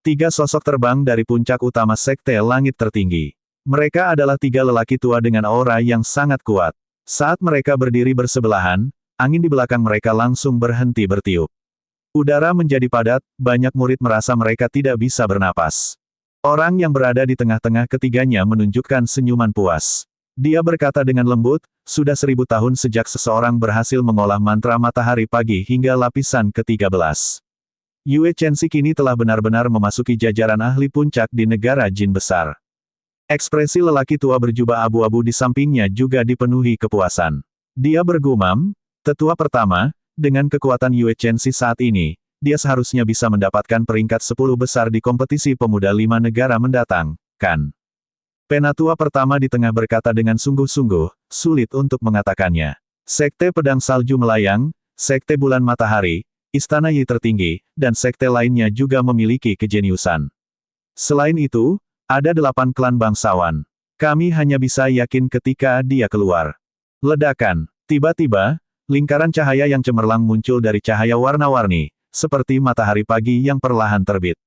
3 sosok terbang dari puncak utama sekte langit tertinggi. Mereka adalah 3 lelaki tua dengan aura yang sangat kuat. Saat mereka berdiri bersebelahan, angin di belakang mereka langsung berhenti bertiup. Udara menjadi padat, banyak murid merasa mereka tidak bisa bernapas. Orang yang berada di tengah-tengah ketiganya menunjukkan senyuman puas. Dia berkata dengan lembut, sudah 1000 tahun sejak seseorang berhasil mengolah mantra matahari pagi hingga lapisan ke-13. Yue Chenxi kini telah benar-benar memasuki jajaran ahli puncak di negara jin besar. Ekspresi lelaki tua berjubah abu-abu di sampingnya juga dipenuhi kepuasan. Dia bergumam, tetua pertama, dengan kekuatan Yue Chenxi saat ini, dia seharusnya bisa mendapatkan peringkat 10 besar di kompetisi pemuda 5 negara mendatang, kan? Penatua pertama di tengah berkata dengan sungguh-sungguh, sulit untuk mengatakannya. Sekte pedang salju melayang, sekte bulan matahari, istana Yi tertinggi, dan sekte lainnya juga memiliki kejeniusan. Selain itu, ada 8 klan bangsawan. Kami hanya bisa yakin ketika dia keluar. Ledakan. Tiba-tiba, lingkaran cahaya yang cemerlang muncul dari cahaya warna-warni, seperti matahari pagi yang perlahan terbit.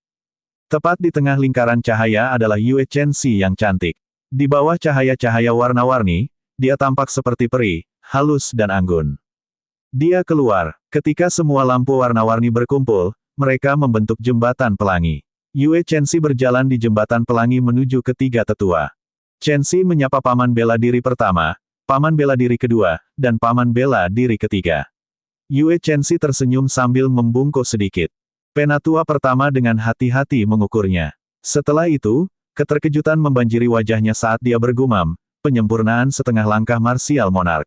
Tepat di tengah lingkaran cahaya adalah Yue Chenxi yang cantik. Di bawah cahaya-cahaya warna-warni, dia tampak seperti peri, halus dan anggun. Dia keluar. Ketika semua lampu warna-warni berkumpul, mereka membentuk jembatan pelangi. Yue Chenxi berjalan di jembatan pelangi menuju ketiga tetua. Chenxi menyapa paman bela diri pertama, paman bela diri kedua, dan paman bela diri ketiga. Yue Chenxi tersenyum sambil membungkuk sedikit. Penatua pertama dengan hati-hati mengukurnya. Setelah itu, keterkejutan membanjiri wajahnya saat dia bergumam, penyempurnaan setengah langkah marsial monark.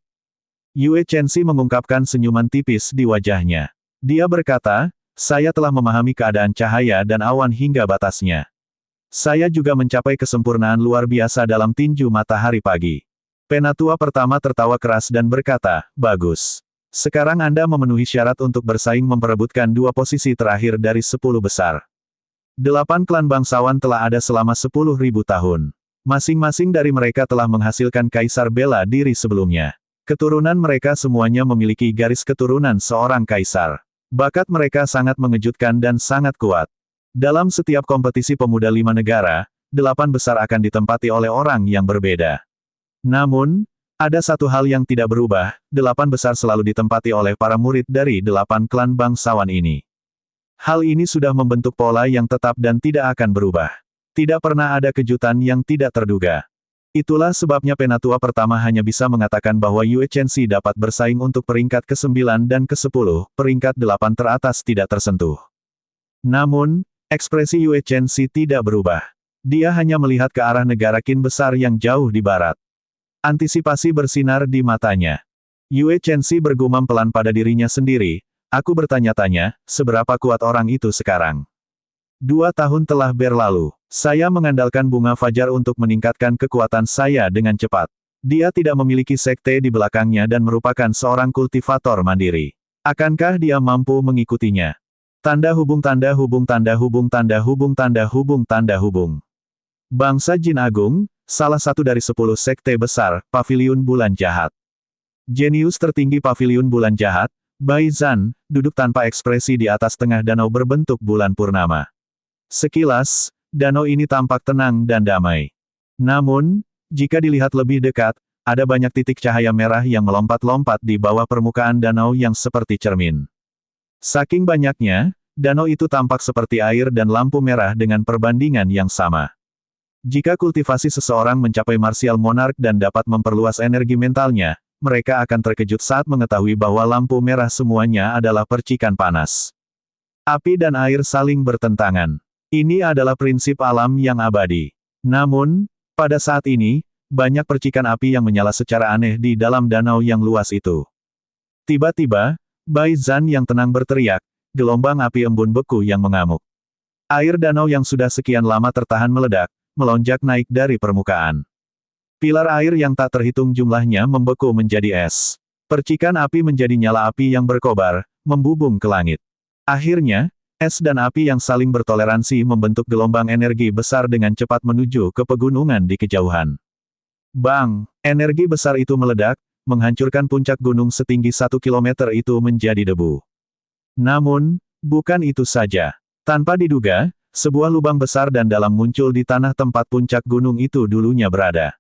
Yue Chenxi mengungkapkan senyuman tipis di wajahnya. Dia berkata, saya telah memahami keadaan cahaya dan awan hingga batasnya. Saya juga mencapai kesempurnaan luar biasa dalam tinju matahari pagi. Penatua pertama tertawa keras dan berkata, bagus. Sekarang Anda memenuhi syarat untuk bersaing memperebutkan 2 posisi terakhir dari 10 besar. 8 klan bangsawan telah ada selama 10.000 tahun. Masing-masing dari mereka telah menghasilkan kaisar bela diri sebelumnya. Keturunan mereka semuanya memiliki garis keturunan seorang kaisar. Bakat mereka sangat mengejutkan dan sangat kuat. Dalam setiap kompetisi pemuda 5 negara, 8 besar akan ditempati oleh orang yang berbeda. Namun, ada satu hal yang tidak berubah, 8 besar selalu ditempati oleh para murid dari 8 klan bangsawan ini. Hal ini sudah membentuk pola yang tetap dan tidak akan berubah. Tidak pernah ada kejutan yang tidak terduga. Itulah sebabnya penatua pertama hanya bisa mengatakan bahwa Yue Chenxi dapat bersaing untuk peringkat ke-9 dan ke-10, peringkat 8 teratas tidak tersentuh. Namun, ekspresi Yue Chenxi tidak berubah. Dia hanya melihat ke arah negara Qin besar yang jauh di barat. Antisipasi bersinar di matanya. Yue Chenxi bergumam pelan pada dirinya sendiri, aku bertanya-tanya, seberapa kuat orang itu sekarang? 2 tahun telah berlalu. Saya mengandalkan bunga fajar untuk meningkatkan kekuatan saya dengan cepat. Dia tidak memiliki sekte di belakangnya dan merupakan seorang kultivator mandiri. Akankah dia mampu mengikutinya? Tanda hubung tanda hubung tanda hubung tanda hubung tanda hubung tanda hubung. Bangsa Jin Agung, salah satu dari 10 sekte besar, Paviliun Bulan Jahat. Jenius tertinggi Paviliun Bulan Jahat, Bai Zan, duduk tanpa ekspresi di atas tengah danau berbentuk bulan purnama. Sekilas, danau ini tampak tenang dan damai. Namun, jika dilihat lebih dekat, ada banyak titik cahaya merah yang melompat-lompat di bawah permukaan danau yang seperti cermin. Saking banyaknya, danau itu tampak seperti air dan lampu merah dengan perbandingan yang sama. Jika kultivasi seseorang mencapai martial monarch dan dapat memperluas energi mentalnya, mereka akan terkejut saat mengetahui bahwa lampu merah semuanya adalah percikan panas. Api dan air saling bertentangan. Ini adalah prinsip alam yang abadi. Namun, pada saat ini, banyak percikan api yang menyala secara aneh di dalam danau yang luas itu. Tiba-tiba, Bai Zan yang tenang berteriak, gelombang api embun beku yang mengamuk. Air danau yang sudah sekian lama tertahan meledak, melonjak naik dari permukaan. Pilar air yang tak terhitung jumlahnya membeku menjadi es. Percikan api menjadi nyala api yang berkobar, membubung ke langit. Akhirnya, es dan api yang saling bertoleransi membentuk gelombang energi besar dengan cepat menuju ke pegunungan di kejauhan. Bang! Energi besar itu meledak, menghancurkan puncak gunung setinggi 1 kilometer itu menjadi debu. Namun, bukan itu saja. Tanpa diduga, sebuah lubang besar dan dalam muncul di tanah tempat puncak gunung itu dulunya berada.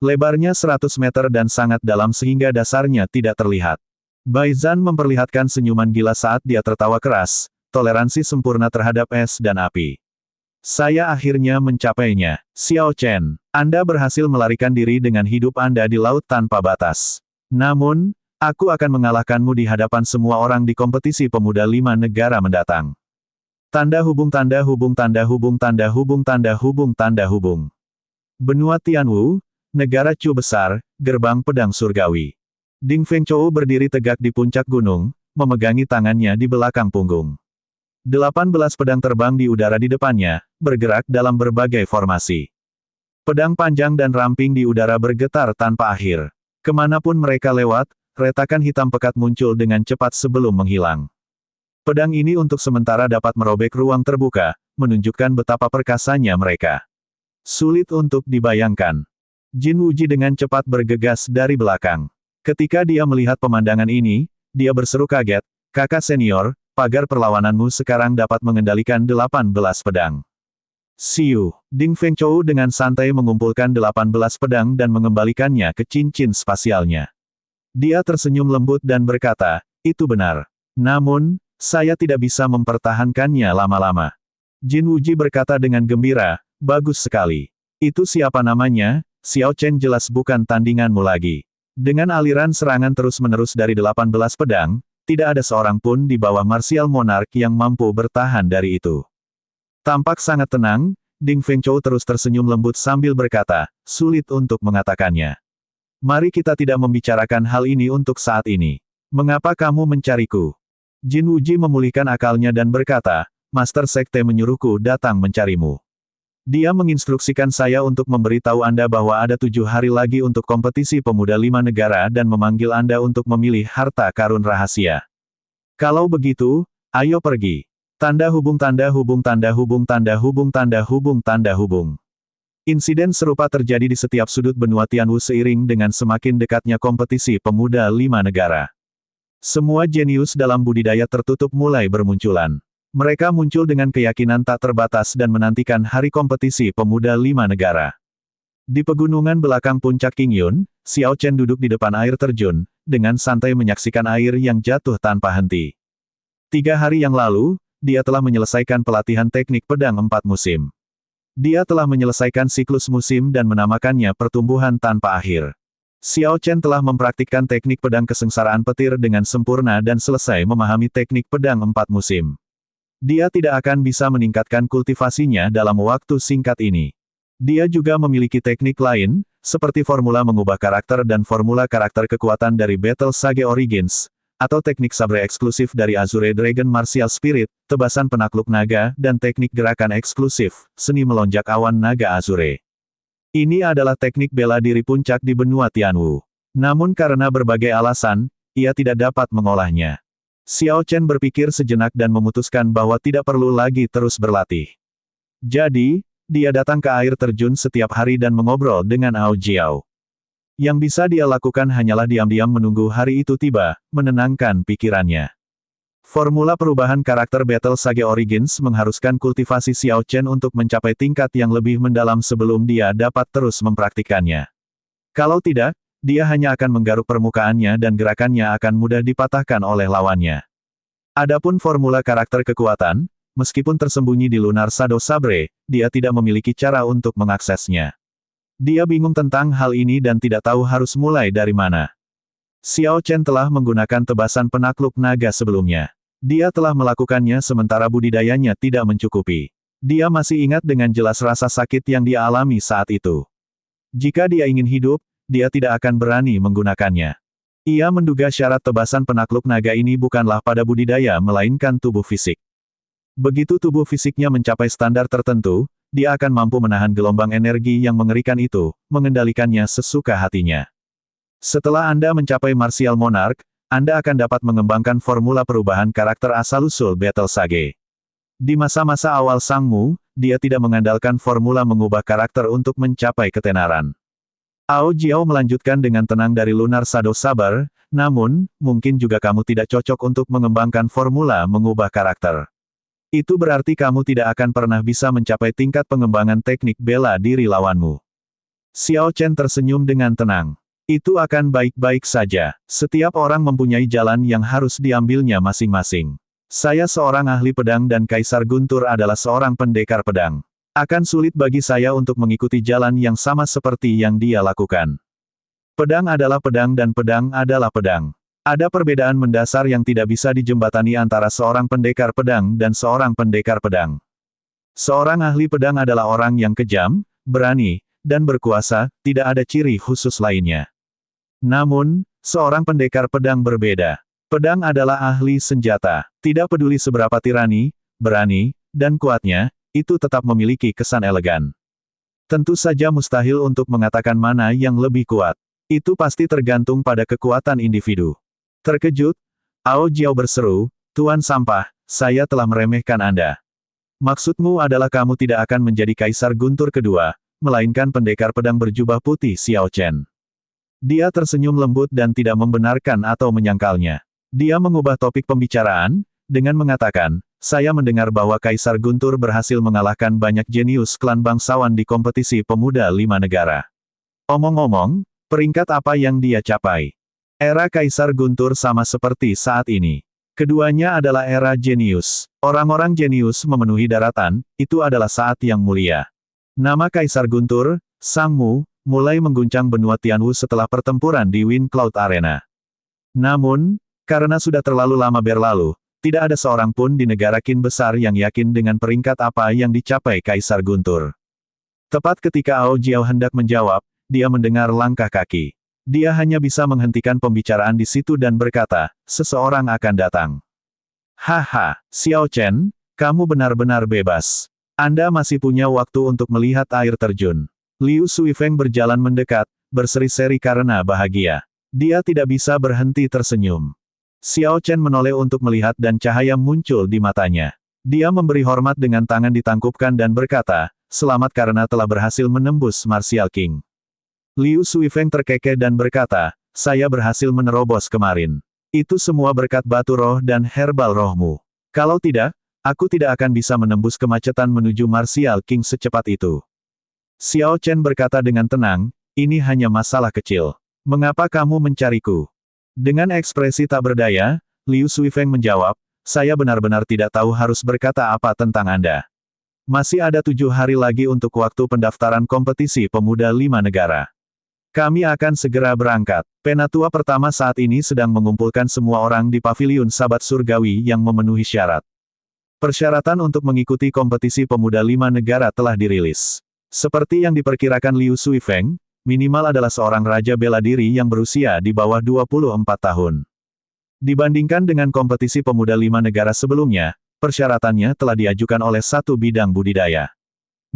Lebarnya 100 meter dan sangat dalam sehingga dasarnya tidak terlihat. Bai Zan memperlihatkan senyuman gila saat dia tertawa keras, toleransi sempurna terhadap es dan api. Saya akhirnya mencapainya. Xiao Chen, Anda berhasil melarikan diri dengan hidup Anda di laut tanpa batas. Namun, aku akan mengalahkanmu di hadapan semua orang di kompetisi pemuda 5 negara mendatang. Tanda hubung tanda hubung tanda hubung tanda hubung tanda hubung tanda hubung. Benua Tianwu, negara Chu besar, gerbang pedang surgawi. Ding Fengchou berdiri tegak di puncak gunung, memegangi tangannya di belakang punggung. 18 pedang terbang di udara di depannya, bergerak dalam berbagai formasi. Pedang panjang dan ramping di udara bergetar tanpa akhir. Kemanapun mereka lewat, retakan hitam pekat muncul dengan cepat sebelum menghilang. Pedang ini untuk sementara dapat merobek ruang terbuka, menunjukkan betapa perkasanya mereka. Sulit untuk dibayangkan. Jin Wuji dengan cepat bergegas dari belakang. Ketika dia melihat pemandangan ini, dia berseru kaget, "Kakak senior, pagar perlawananmu sekarang dapat mengendalikan 18 pedang." Siu, Ding Fengchou dengan santai mengumpulkan 18 pedang dan mengembalikannya ke cincin spasialnya. Dia tersenyum lembut dan berkata, "Itu benar. Namun, saya tidak bisa mempertahankannya lama-lama." Jin Wuji berkata dengan gembira, "Bagus sekali. Itu siapa namanya? Xiao Chen jelas bukan tandinganmu lagi." Dengan aliran serangan terus-menerus dari 18 pedang, tidak ada seorang pun di bawah martial monarch yang mampu bertahan dari itu. Tampak sangat tenang, Ding Fengchou terus tersenyum lembut sambil berkata, "Sulit untuk mengatakannya. Mari kita tidak membicarakan hal ini untuk saat ini. Mengapa kamu mencariku?" Jin Wuji memulihkan akalnya dan berkata, "Master Sekte menyuruhku datang mencarimu. Dia menginstruksikan saya untuk memberitahu Anda bahwa ada 7 hari lagi untuk kompetisi pemuda 5 negara dan memanggil Anda untuk memilih harta karun rahasia. Kalau begitu, ayo pergi." Tanda hubung tanda hubung tanda hubung tanda hubung tanda hubung tanda hubung. Insiden serupa terjadi di setiap sudut benua Tianwu seiring dengan semakin dekatnya kompetisi pemuda 5 negara. Semua jenius dalam budidaya tertutup mulai bermunculan. Mereka muncul dengan keyakinan tak terbatas dan menantikan hari kompetisi pemuda 5 negara. Di pegunungan belakang puncak Qingyun, Xiao Chen duduk di depan air terjun, dengan santai menyaksikan air yang jatuh tanpa henti. 3 hari yang lalu, dia telah menyelesaikan pelatihan teknik pedang 4 musim. Dia telah menyelesaikan siklus musim dan menamakannya pertumbuhan tanpa akhir. Xiao Chen telah mempraktikkan teknik pedang kesengsaraan petir dengan sempurna dan selesai memahami teknik pedang 4 musim. Dia tidak akan bisa meningkatkan kultivasinya dalam waktu singkat ini. Dia juga memiliki teknik lain, seperti formula mengubah karakter dan formula karakter kekuatan dari Battle Sage Origins, atau teknik sabre eksklusif dari Azure Dragon Martial Spirit, tebasan penakluk naga, dan teknik gerakan eksklusif, seni melonjak awan naga Azure. Ini adalah teknik bela diri puncak di benua Tianwu. Namun karena berbagai alasan, ia tidak dapat mengolahnya. Xiao Chen berpikir sejenak dan memutuskan bahwa tidak perlu lagi terus berlatih. Jadi, dia datang ke air terjun setiap hari dan mengobrol dengan Ao Jiao. Yang bisa dia lakukan hanyalah diam-diam menunggu hari itu tiba, menenangkan pikirannya. Formula perubahan karakter Battle Sage Origins mengharuskan kultivasi Xiao Chen untuk mencapai tingkat yang lebih mendalam sebelum dia dapat terus mempraktikannya. Kalau tidak, dia hanya akan menggaruk permukaannya dan gerakannya akan mudah dipatahkan oleh lawannya. Adapun formula karakter kekuatan, meskipun tersembunyi di Lunar Shadow Sabre, dia tidak memiliki cara untuk mengaksesnya. Dia bingung tentang hal ini dan tidak tahu harus mulai dari mana. Xiao Chen telah menggunakan tebasan penakluk naga sebelumnya. Dia telah melakukannya sementara budidayanya tidak mencukupi. Dia masih ingat dengan jelas rasa sakit yang dia alami saat itu. Jika dia ingin hidup, dia tidak akan berani menggunakannya. Ia menduga syarat tebasan penakluk naga ini bukanlah pada budidaya melainkan tubuh fisik. Begitu tubuh fisiknya mencapai standar tertentu, dia akan mampu menahan gelombang energi yang mengerikan itu, mengendalikannya sesuka hatinya. Setelah Anda mencapai Martial Monarch, Anda akan dapat mengembangkan formula perubahan karakter asal-usul Battle Sage. Di masa-masa awal Sangmu, dia tidak mengandalkan formula mengubah karakter untuk mencapai ketenaran. Ao Jiao melanjutkan dengan tenang dari Lunar Shadow Saber, namun, mungkin juga kamu tidak cocok untuk mengembangkan formula mengubah karakter. Itu berarti kamu tidak akan pernah bisa mencapai tingkat pengembangan teknik bela diri lawanmu. Xiao Chen tersenyum dengan tenang. Itu akan baik-baik saja. Setiap orang mempunyai jalan yang harus diambilnya masing-masing. Saya seorang ahli pedang dan Kaisar Guntur adalah seorang pendekar pedang. Akan sulit bagi saya untuk mengikuti jalan yang sama seperti yang dia lakukan. Pedang adalah pedang dan pedang adalah pedang. Ada perbedaan mendasar yang tidak bisa dijembatani antara seorang pendekar pedang dan seorang pendekar pedang. Seorang ahli pedang adalah orang yang kejam, berani, dan berkuasa, tidak ada ciri khusus lainnya. Namun, seorang pendekar pedang berbeda. Pedang adalah ahli senjata. Tidak peduli seberapa tirani, berani, dan kuatnya, itu tetap memiliki kesan elegan. Tentu saja mustahil untuk mengatakan mana yang lebih kuat. Itu pasti tergantung pada kekuatan individu. Terkejut, Ao Jiao berseru, "Tuan Sampah, saya telah meremehkan Anda. Maksudmu adalah kamu tidak akan menjadi Kaisar Guntur kedua, melainkan pendekar pedang berjubah putih Xiao Chen." Dia tersenyum lembut dan tidak membenarkan atau menyangkalnya. Dia mengubah topik pembicaraan, dengan mengatakan, "Saya mendengar bahwa Kaisar Guntur berhasil mengalahkan banyak jenius klan bangsawan di kompetisi pemuda 5 negara. Omong-omong, peringkat apa yang dia capai? Era Kaisar Guntur sama seperti saat ini. Keduanya adalah era jenius. Orang-orang jenius memenuhi daratan, itu adalah saat yang mulia. Nama Kaisar Guntur, Sangmu, mulai mengguncang benua Tianwu setelah pertempuran di Wind Cloud Arena. Namun, karena sudah terlalu lama berlalu, tidak ada seorang pun di negara Qin besar yang yakin dengan peringkat apa yang dicapai Kaisar Guntur." Tepat ketika Ao Jiao hendak menjawab, dia mendengar langkah kaki. Dia hanya bisa menghentikan pembicaraan di situ dan berkata, "Seseorang akan datang." "Haha, Xiao Chen, kamu benar-benar bebas. Anda masih punya waktu untuk melihat air terjun." Liu Suifeng berjalan mendekat, berseri-seri karena bahagia. Dia tidak bisa berhenti tersenyum. Xiao Chen menoleh untuk melihat dan cahaya muncul di matanya. Dia memberi hormat dengan tangan ditangkupkan dan berkata, "Selamat karena telah berhasil menembus Martial King." Liu Suifeng terkekeh dan berkata, "Saya berhasil menerobos kemarin. Itu semua berkat batu roh dan herbal rohmu. Kalau tidak, aku tidak akan bisa menembus kemacetan menuju Martial King secepat itu." Xiao Chen berkata dengan tenang, "Ini hanya masalah kecil. Mengapa kamu mencariku?" Dengan ekspresi tak berdaya, Liu Suifeng menjawab, "Saya benar-benar tidak tahu harus berkata apa tentang Anda. Masih ada 7 hari lagi untuk waktu pendaftaran kompetisi pemuda 5 negara. Kami akan segera berangkat." Penatua pertama saat ini sedang mengumpulkan semua orang di paviliun Sabat Surgawi yang memenuhi syarat. Persyaratan untuk mengikuti kompetisi pemuda 5 negara telah dirilis. Seperti yang diperkirakan Liu Suifeng, minimal adalah seorang raja bela diri yang berusia di bawah 24 tahun. Dibandingkan dengan kompetisi pemuda 5 negara sebelumnya, persyaratannya telah diajukan oleh satu bidang budidaya.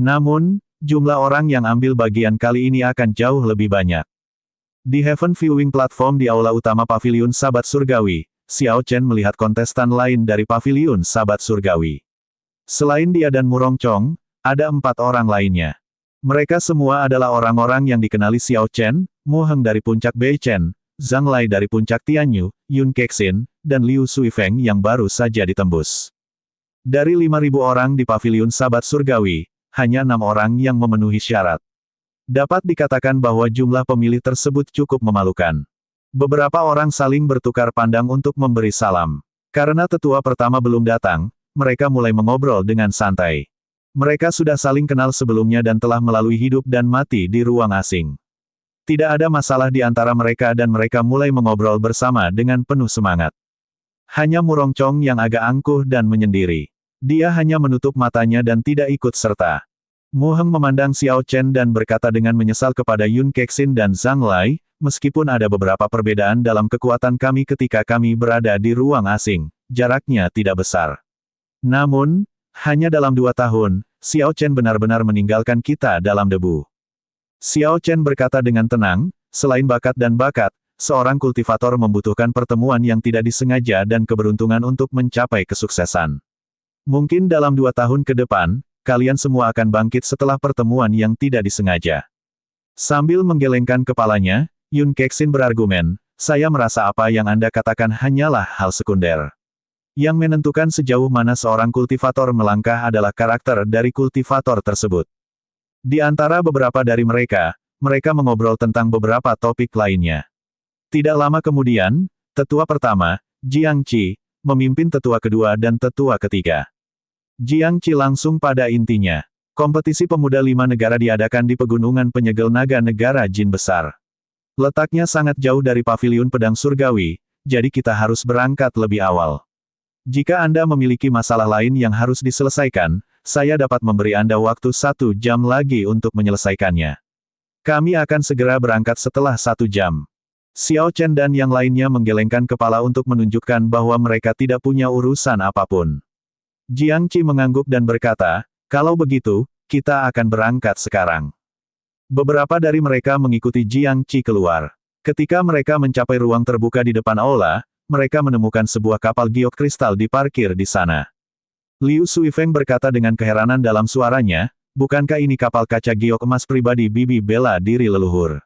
Namun, jumlah orang yang ambil bagian kali ini akan jauh lebih banyak. Di Heaven Viewing Platform di aula utama Paviliun Sabat Surgawi, Xiao Chen melihat kontestan lain dari paviliun Sahabat Surgawi. Selain dia dan Murong Chong, ada 4 orang lainnya. Mereka semua adalah orang-orang yang dikenali Xiao Chen, Mu Heng dari puncak Beichen, Zhang Lai dari puncak Tianyu, Yun Kexin, dan Liu Suifeng yang baru saja ditembus. Dari 5.000 orang di paviliun Sahabat Surgawi, hanya 6 orang yang memenuhi syarat. Dapat dikatakan bahwa jumlah pemilih tersebut cukup memalukan. Beberapa orang saling bertukar pandang untuk memberi salam. Karena tetua pertama belum datang, mereka mulai mengobrol dengan santai. Mereka sudah saling kenal sebelumnya dan telah melalui hidup dan mati di ruang asing. Tidak ada masalah di antara mereka dan mereka mulai mengobrol bersama dengan penuh semangat. Hanya Murong Chong yang agak angkuh dan menyendiri. Dia hanya menutup matanya dan tidak ikut serta. Mu Heng memandang Xiao Chen dan berkata dengan menyesal kepada Yun Kexin dan Zhang Lai, meskipun ada beberapa perbedaan dalam kekuatan kami ketika kami berada di ruang asing, jaraknya tidak besar. Namun, hanya dalam 2 tahun, Xiao Chen benar-benar meninggalkan kita dalam debu. Xiao Chen berkata dengan tenang, selain bakat dan bakat, seorang kultivator membutuhkan pertemuan yang tidak disengaja dan keberuntungan untuk mencapai kesuksesan. Mungkin dalam 2 tahun ke depan, kalian semua akan bangkit setelah pertemuan yang tidak disengaja. Sambil menggelengkan kepalanya, Yun Kexin berargumen, saya merasa apa yang Anda katakan hanyalah hal sekunder. Yang menentukan sejauh mana seorang kultivator melangkah adalah karakter dari kultivator tersebut. Di antara beberapa dari mereka mengobrol tentang beberapa topik lainnya. Tidak lama kemudian, tetua pertama, Jiang Qi, memimpin tetua kedua dan tetua ketiga. Jiang Qi langsung pada intinya. Kompetisi pemuda 5 negara diadakan di pegunungan penyegel naga negara Jin besar. Letaknya sangat jauh dari paviliun pedang surgawi, jadi kita harus berangkat lebih awal. Jika Anda memiliki masalah lain yang harus diselesaikan, saya dapat memberi Anda waktu 1 jam lagi untuk menyelesaikannya. Kami akan segera berangkat setelah 1 jam. Xiao Chen dan yang lainnya menggelengkan kepala untuk menunjukkan bahwa mereka tidak punya urusan apapun. Jiang Qi mengangguk dan berkata, kalau begitu, kita akan berangkat sekarang. Beberapa dari mereka mengikuti Jiang Qi keluar. Ketika mereka mencapai ruang terbuka di depan aula, mereka menemukan sebuah kapal giok kristal diparkir di sana. Liu Suifeng berkata dengan keheranan dalam suaranya, bukankah ini kapal kaca giok emas pribadi Bibi bela diri leluhur?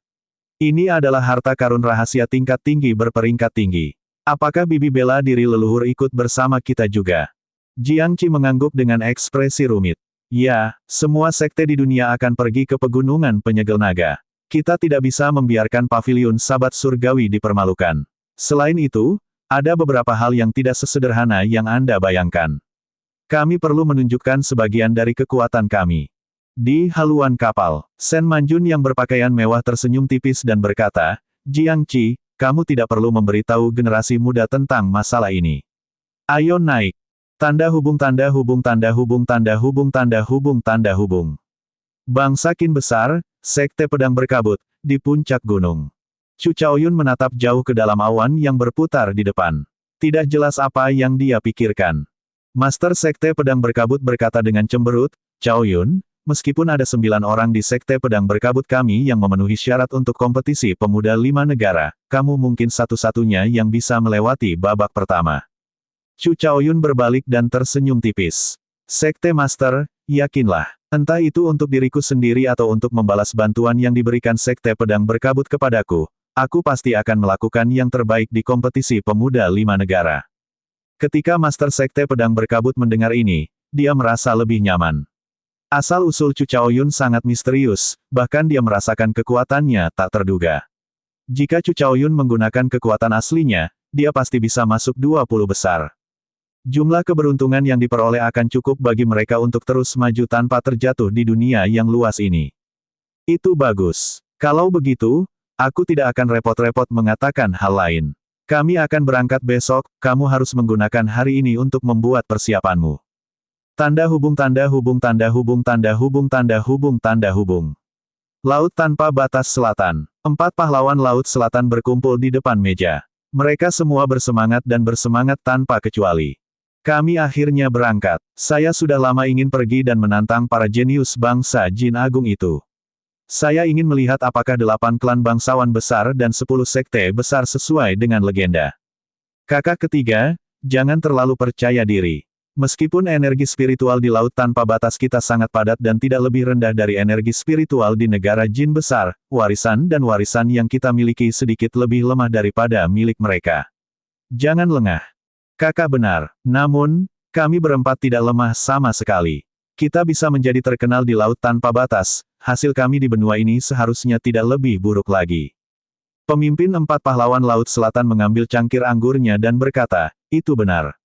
Ini adalah harta karun rahasia tingkat tinggi berperingkat tinggi. Apakah Bibi bela diri leluhur ikut bersama kita juga? Jiang Qi mengangguk dengan ekspresi rumit. Ya, semua sekte di dunia akan pergi ke pegunungan penyegel naga. Kita tidak bisa membiarkan paviliun Sahabat Surgawi dipermalukan. Selain itu, ada beberapa hal yang tidak sesederhana yang Anda bayangkan. Kami perlu menunjukkan sebagian dari kekuatan kami. Di haluan kapal, Sen Manjun yang berpakaian mewah tersenyum tipis dan berkata, Jiang Qi, kamu tidak perlu memberitahu generasi muda tentang masalah ini. Ayo naik. Tanda hubung tanda hubung tanda hubung tanda hubung tanda hubung tanda hubung. Bangsa Qin besar, sekte pedang berkabut, di puncak gunung. Chu Chaoyun menatap jauh ke dalam awan yang berputar di depan. Tidak jelas apa yang dia pikirkan. Master sekte pedang berkabut berkata dengan cemberut, Chaoyun, meskipun ada 9 orang di sekte pedang berkabut kami yang memenuhi syarat untuk kompetisi pemuda 5 negara, kamu mungkin satu-satunya yang bisa melewati babak pertama. Chu Chaoyun berbalik dan tersenyum tipis. Sekte Master, yakinlah. Entah itu untuk diriku sendiri atau untuk membalas bantuan yang diberikan sekte pedang berkabut kepadaku, aku pasti akan melakukan yang terbaik di kompetisi pemuda 5 negara. Ketika Master Sekte Pedang Berkabut mendengar ini, dia merasa lebih nyaman. Asal-usul Chu Chaoyun sangat misterius, bahkan dia merasakan kekuatannya tak terduga. Jika Chu Chaoyun menggunakan kekuatan aslinya, dia pasti bisa masuk 20 besar. Jumlah keberuntungan yang diperoleh akan cukup bagi mereka untuk terus maju tanpa terjatuh di dunia yang luas ini. Itu bagus. Kalau begitu, aku tidak akan repot-repot mengatakan hal lain. Kami akan berangkat besok, kamu harus menggunakan hari ini untuk membuat persiapanmu. Tanda hubung tanda hubung tanda hubung tanda hubung tanda hubung tanda hubung. Laut tanpa batas selatan. 4 pahlawan Laut Selatan berkumpul di depan meja. Mereka semua bersemangat dan bersemangat tanpa kecuali. Kami akhirnya berangkat. Saya sudah lama ingin pergi dan menantang para jenius bangsa Jin Agung itu. Saya ingin melihat apakah 8 klan bangsawan besar dan 10 sekte besar sesuai dengan legenda. Kakak ketiga, jangan terlalu percaya diri. Meskipun energi spiritual di Laut Tanpa Batas kita sangat padat dan tidak lebih rendah dari energi spiritual di negara jin besar, warisan yang kita miliki sedikit lebih lemah daripada milik mereka. Jangan lengah. Kakak benar. Namun, kami berempat tidak lemah sama sekali. Kita bisa menjadi terkenal di Laut Tanpa Batas, hasil kami di benua ini seharusnya tidak lebih buruk lagi. Pemimpin 4 pahlawan Laut Selatan mengambil cangkir anggurnya dan berkata, itu benar.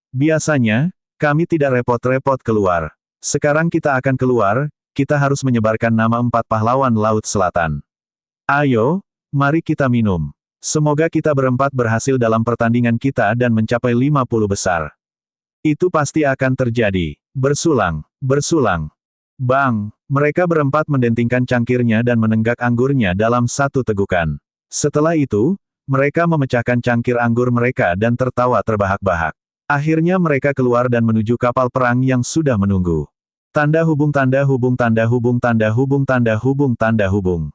Biasanya, kami tidak repot-repot keluar. Sekarang kita akan keluar, kita harus menyebarkan nama 4 pahlawan Laut Selatan. Ayo, mari kita minum. Semoga kita berempat berhasil dalam pertandingan kita dan mencapai 50 besar. Itu pasti akan terjadi. Bersulang, bersulang. Bang, mereka berempat mendentingkan cangkirnya dan menenggak anggurnya dalam satu tegukan. Setelah itu, mereka memecahkan cangkir anggur mereka dan tertawa terbahak-bahak. Akhirnya mereka keluar dan menuju kapal perang yang sudah menunggu. Tanda hubung tanda hubung tanda hubung tanda hubung tanda hubung tanda hubung.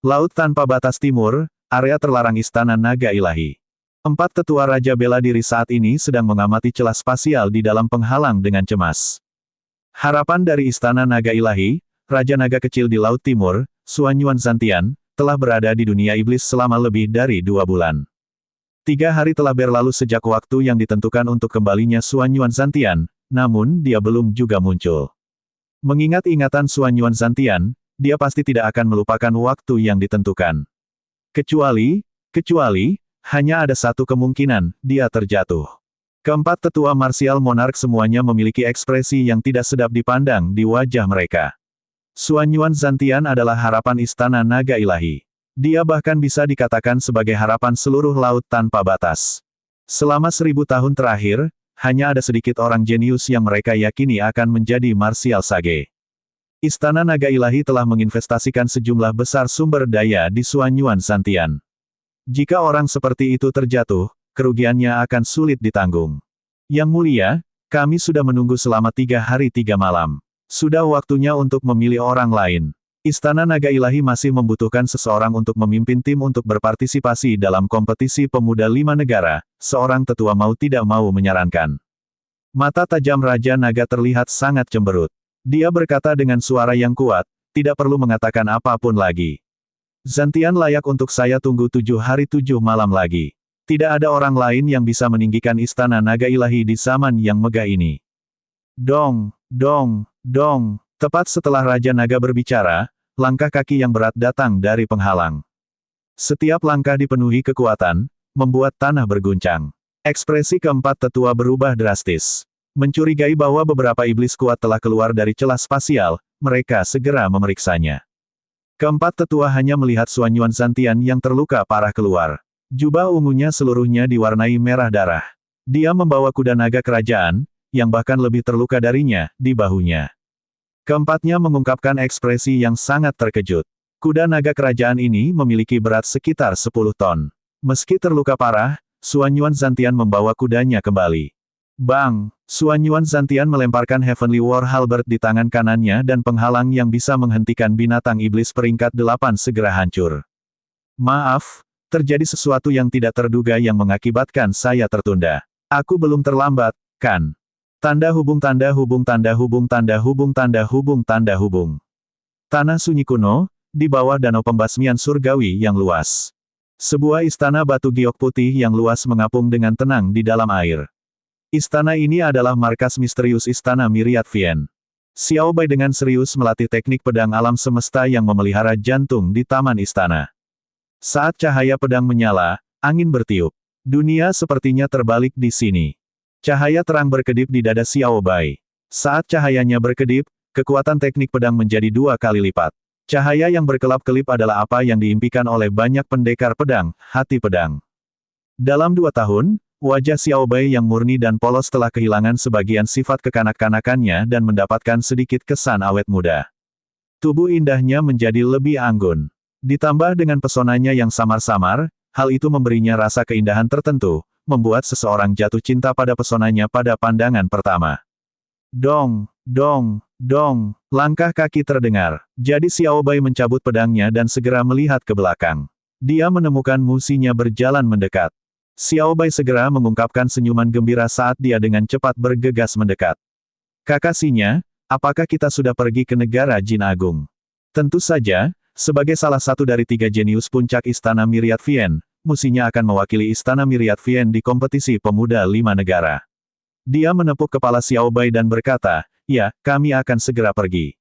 Laut Tanpa Batas Timur, area terlarang Istana Naga Ilahi. 4 tetua Raja bela diri saat ini sedang mengamati celah spasial di dalam penghalang dengan cemas. Harapan dari Istana Naga Ilahi, Raja Naga kecil di Laut Timur, Xuanyuan Zantian, telah berada di dunia iblis selama lebih dari 2 bulan. 3 hari telah berlalu sejak waktu yang ditentukan untuk kembalinya Xuanyuan Zantian, namun dia belum juga muncul. Mengingat ingatan Xuanyuan Zantian, dia pasti tidak akan melupakan waktu yang ditentukan. Kecuali, hanya ada satu kemungkinan, dia terjatuh. Keempat tetua marsial monark semuanya memiliki ekspresi yang tidak sedap dipandang di wajah mereka. Xuanyuan Zantian adalah harapan Istana Naga Ilahi. Dia bahkan bisa dikatakan sebagai harapan seluruh Laut Tanpa Batas. Selama 1000 tahun terakhir, hanya ada sedikit orang jenius yang mereka yakini akan menjadi marsial sage. Istana Naga Ilahi telah menginvestasikan sejumlah besar sumber daya di Xuanyuan Zantian. Jika orang seperti itu terjatuh, kerugiannya akan sulit ditanggung. Yang mulia, kami sudah menunggu selama 3 hari 3 malam. Sudah waktunya untuk memilih orang lain. Istana Naga Ilahi masih membutuhkan seseorang untuk memimpin tim untuk berpartisipasi dalam kompetisi pemuda 5 negara, seorang tetua mau tidak mau menyarankan. Mata tajam Raja Naga terlihat sangat cemberut. Dia berkata dengan suara yang kuat, tidak perlu mengatakan apapun lagi. Zantian layak untuk saya tunggu 7 hari 7 malam lagi. Tidak ada orang lain yang bisa meninggikan Istana Naga Ilahi di zaman yang megah ini. Dong, dong, dong. Tepat setelah Raja Naga berbicara, langkah kaki yang berat datang dari penghalang. Setiap langkah dipenuhi kekuatan, membuat tanah berguncang. Ekspresi keempat tetua berubah drastis. Mencurigai bahwa beberapa iblis kuat telah keluar dari celah spasial, mereka segera memeriksanya. Keempat tetua hanya melihat Xuanyuan Zantian yang terluka parah keluar. Jubah ungunya seluruhnya diwarnai merah darah. Dia membawa kuda naga kerajaan, yang bahkan lebih terluka darinya, di bahunya. Keempatnya mengungkapkan ekspresi yang sangat terkejut. Kuda naga kerajaan ini memiliki berat sekitar 10 ton. Meski terluka parah, Xuanyuan Zantian membawa kudanya kembali. Bang! Xuanyuan Zantian melemparkan Heavenly War Halberd di tangan kanannya dan penghalang yang bisa menghentikan binatang iblis peringkat 8 segera hancur. Maaf, terjadi sesuatu yang tidak terduga yang mengakibatkan saya tertunda. Aku belum terlambat, kan? Tanda hubung tanda hubung tanda hubung tanda hubung tanda hubung tanda hubung. Tanah sunyi kuno, di bawah danau pembasmian surgawi yang luas. Sebuah istana batu giok putih yang luas mengapung dengan tenang di dalam air. Istana ini adalah markas misterius Istana Myriad Vien. Xiao Bai dengan serius melatih teknik pedang alam semesta yang memelihara jantung di taman istana. Saat cahaya pedang menyala, angin bertiup. Dunia sepertinya terbalik di sini. Cahaya terang berkedip di dada Xiao Bai. Saat cahayanya berkedip, kekuatan teknik pedang menjadi 2 kali lipat. Cahaya yang berkelap-kelip adalah apa yang diimpikan oleh banyak pendekar pedang, hati pedang. Dalam 2 tahun, wajah Xiao Bai yang murni dan polos telah kehilangan sebagian sifat kekanak-kanakannya dan mendapatkan sedikit kesan awet muda. Tubuh indahnya menjadi lebih anggun. Ditambah dengan pesonanya yang samar-samar, hal itu memberinya rasa keindahan tertentu, membuat seseorang jatuh cinta pada pesonanya pada pandangan pertama. Dong, dong, dong, langkah kaki terdengar. Jadi Xiao Bai mencabut pedangnya dan segera melihat ke belakang. Dia menemukan musinya berjalan mendekat. Xiao Bai segera mengungkapkan senyuman gembira saat dia dengan cepat bergegas mendekat. Kakasinya, apakah kita sudah pergi ke negara Jin Agung? Tentu saja, sebagai salah satu dari 3 jenius puncak Istana Myriad Vien, musinya akan mewakili Istana Myriad Vien di kompetisi pemuda 5 negara. Dia menepuk kepala Xiao Bai dan berkata, ya, kami akan segera pergi.